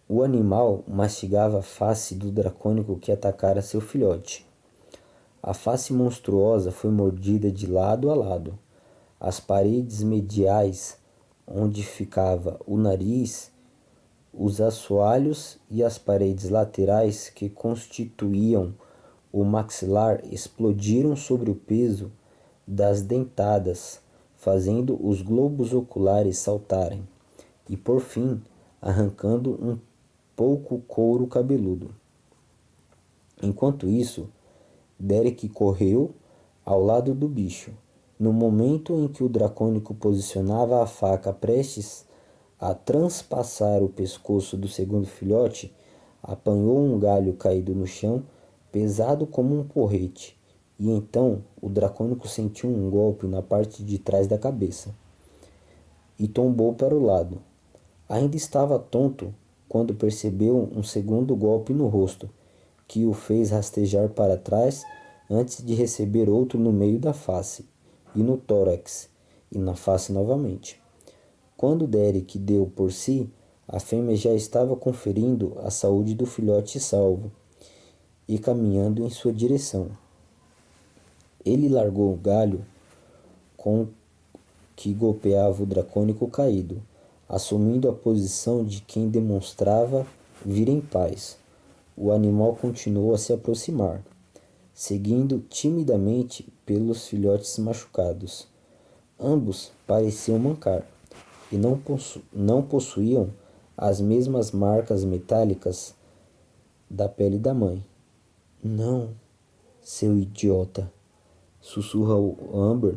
O animal mastigava a face do dracônico que atacara seu filhote. A face monstruosa foi mordida de lado a lado. As paredes mediais, onde ficava o nariz, os assoalhos e as paredes laterais que constituíam o maxilar explodiram sobre o peso das dentadas, fazendo os globos oculares saltarem e, por fim, arrancando um pouco o couro cabeludo. Enquanto isso, Derek correu ao lado do bicho. No momento em que o dracônico posicionava a faca prestes a transpassar o pescoço do segundo filhote, apanhou um galho caído no chão, pesado como um porrete, e então o dracônico sentiu um golpe na parte de trás da cabeça e tombou para o lado. Ainda estava tonto quando percebeu um segundo golpe no rosto, que o fez rastejar para trás antes de receber outro no meio da face, e no tórax, e na face novamente. Quando Derek deu por si, a fêmea já estava conferindo a saúde do filhote salvo e caminhando em sua direção. Ele largou o galho com que golpeava o dracônico caído, assumindo a posição de quem demonstrava vir em paz. O animal continuou a se aproximar, seguindo timidamente pelos filhotes machucados. Ambos pareciam mancar e não possuíam as mesmas marcas metálicas da pele da mãe. Não, seu idiota, sussurrou Amber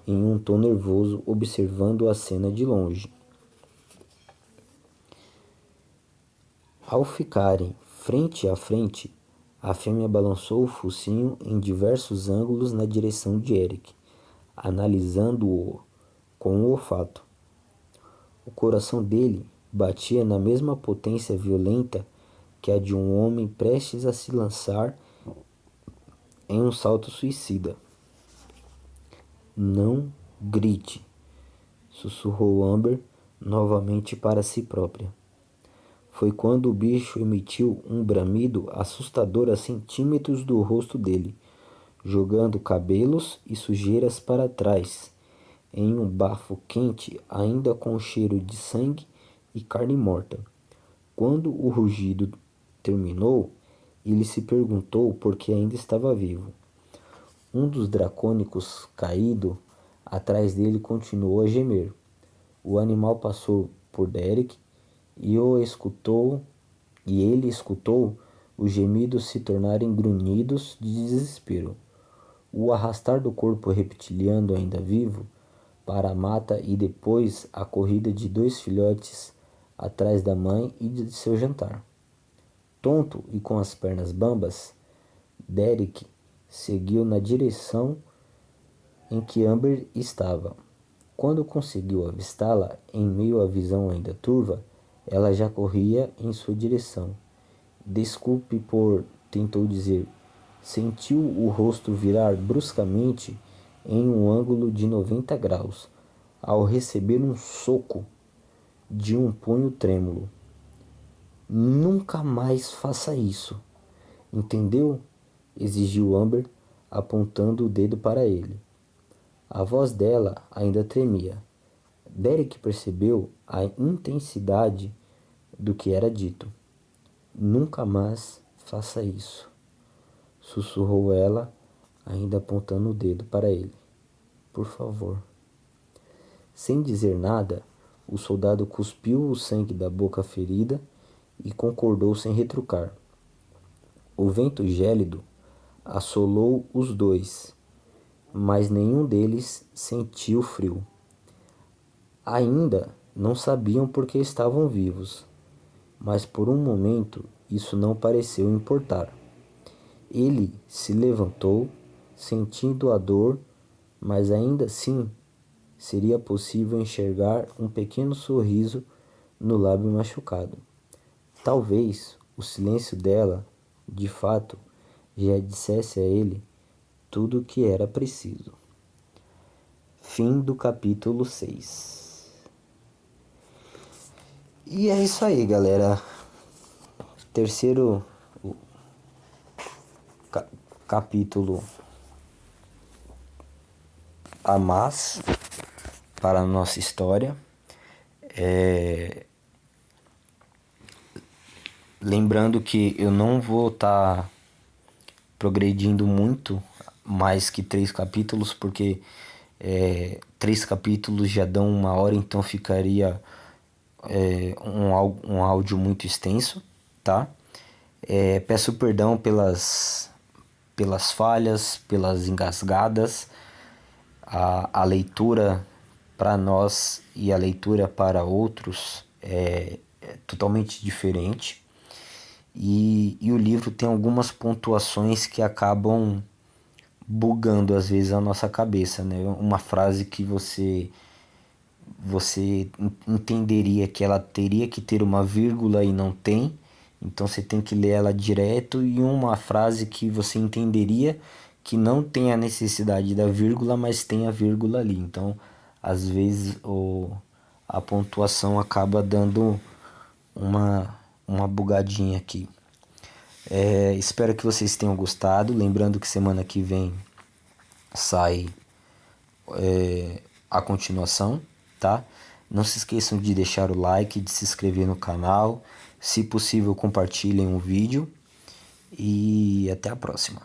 em um tom nervoso, observando a cena de longe. Ao ficarem frente a frente, a fêmea balançou o focinho em diversos ângulos na direção de Eric, analisando-o com o olfato. O coração dele batia na mesma potência violenta que a de um homem prestes a se lançar em um salto suicida. Não grite, sussurrou Amber novamente para si própria. Foi quando o bicho emitiu um bramido assustador a centímetros do rosto dele, jogando cabelos e sujeiras para trás, em um bafo quente ainda com cheiro de sangue e carne morta. Quando o rugido terminou, ele se perguntou por que ainda estava vivo. Um dos dracônicos caído atrás dele continuou a gemer. O animal passou por Derek e ele escutou os gemidos se tornarem grunhidos de desespero. O arrastar do corpo reptiliano ainda vivo para a mata e depois a corrida de 2 filhotes atrás da mãe e de seu jantar. Tonto e com as pernas bambas, Derek seguiu na direção em que Amber estava. Quando conseguiu avistá-la em meio à visão ainda turva, ela já corria em sua direção. Desculpe por, tentou dizer. Sentiu o rosto virar bruscamente em um ângulo de 90 graus, ao receber um soco de um punho trêmulo. Nunca mais faça isso, entendeu? Exigiu Amber, apontando o dedo para ele. A voz dela ainda tremia. Derek percebeu a intensidade do que era dito. Nunca mais faça isso, sussurrou ela, ainda apontando o dedo para ele. Por favor. Sem dizer nada, o soldado cuspiu o sangue da boca ferida e concordou sem retrucar. O vento gélido assolou os dois, mas nenhum deles sentiu frio. Ainda não sabiam por que estavam vivos, mas por um momento isso não pareceu importar. Ele se levantou, sentindo a dor, mas ainda assim seria possível enxergar um pequeno sorriso no lábio machucado. Talvez o silêncio dela, de fato, já dissesse a ele tudo o que era preciso. Fim do capítulo 6. E é isso aí, galera. Terceiro capítulo a mais para a nossa história. Lembrando que eu não vou estar progredindo muito mais que 3 capítulos, porque 3 capítulos já dão 1 hora, então ficaria um áudio muito extenso, tá? Peço perdão pelas falhas, pelas engasgadas. A leitura para nós e a leitura para outros é totalmente diferente. E o livro tem algumas pontuações que acabam bugando às vezes a nossa cabeça, né? Uma frase que você entenderia que ela teria que ter uma vírgula e não tem, então você tem que ler ela direto, e uma frase que você entenderia que não tem a necessidade da vírgula, mas tem a vírgula ali. Então, às vezes a pontuação acaba dando uma bugadinha aqui. Espero que vocês tenham gostado. Lembrando que semana que vem sai a continuação, tá? Não se esqueçam de deixar o like, de se inscrever no canal. Se possível, compartilhem o vídeo. E até a próxima.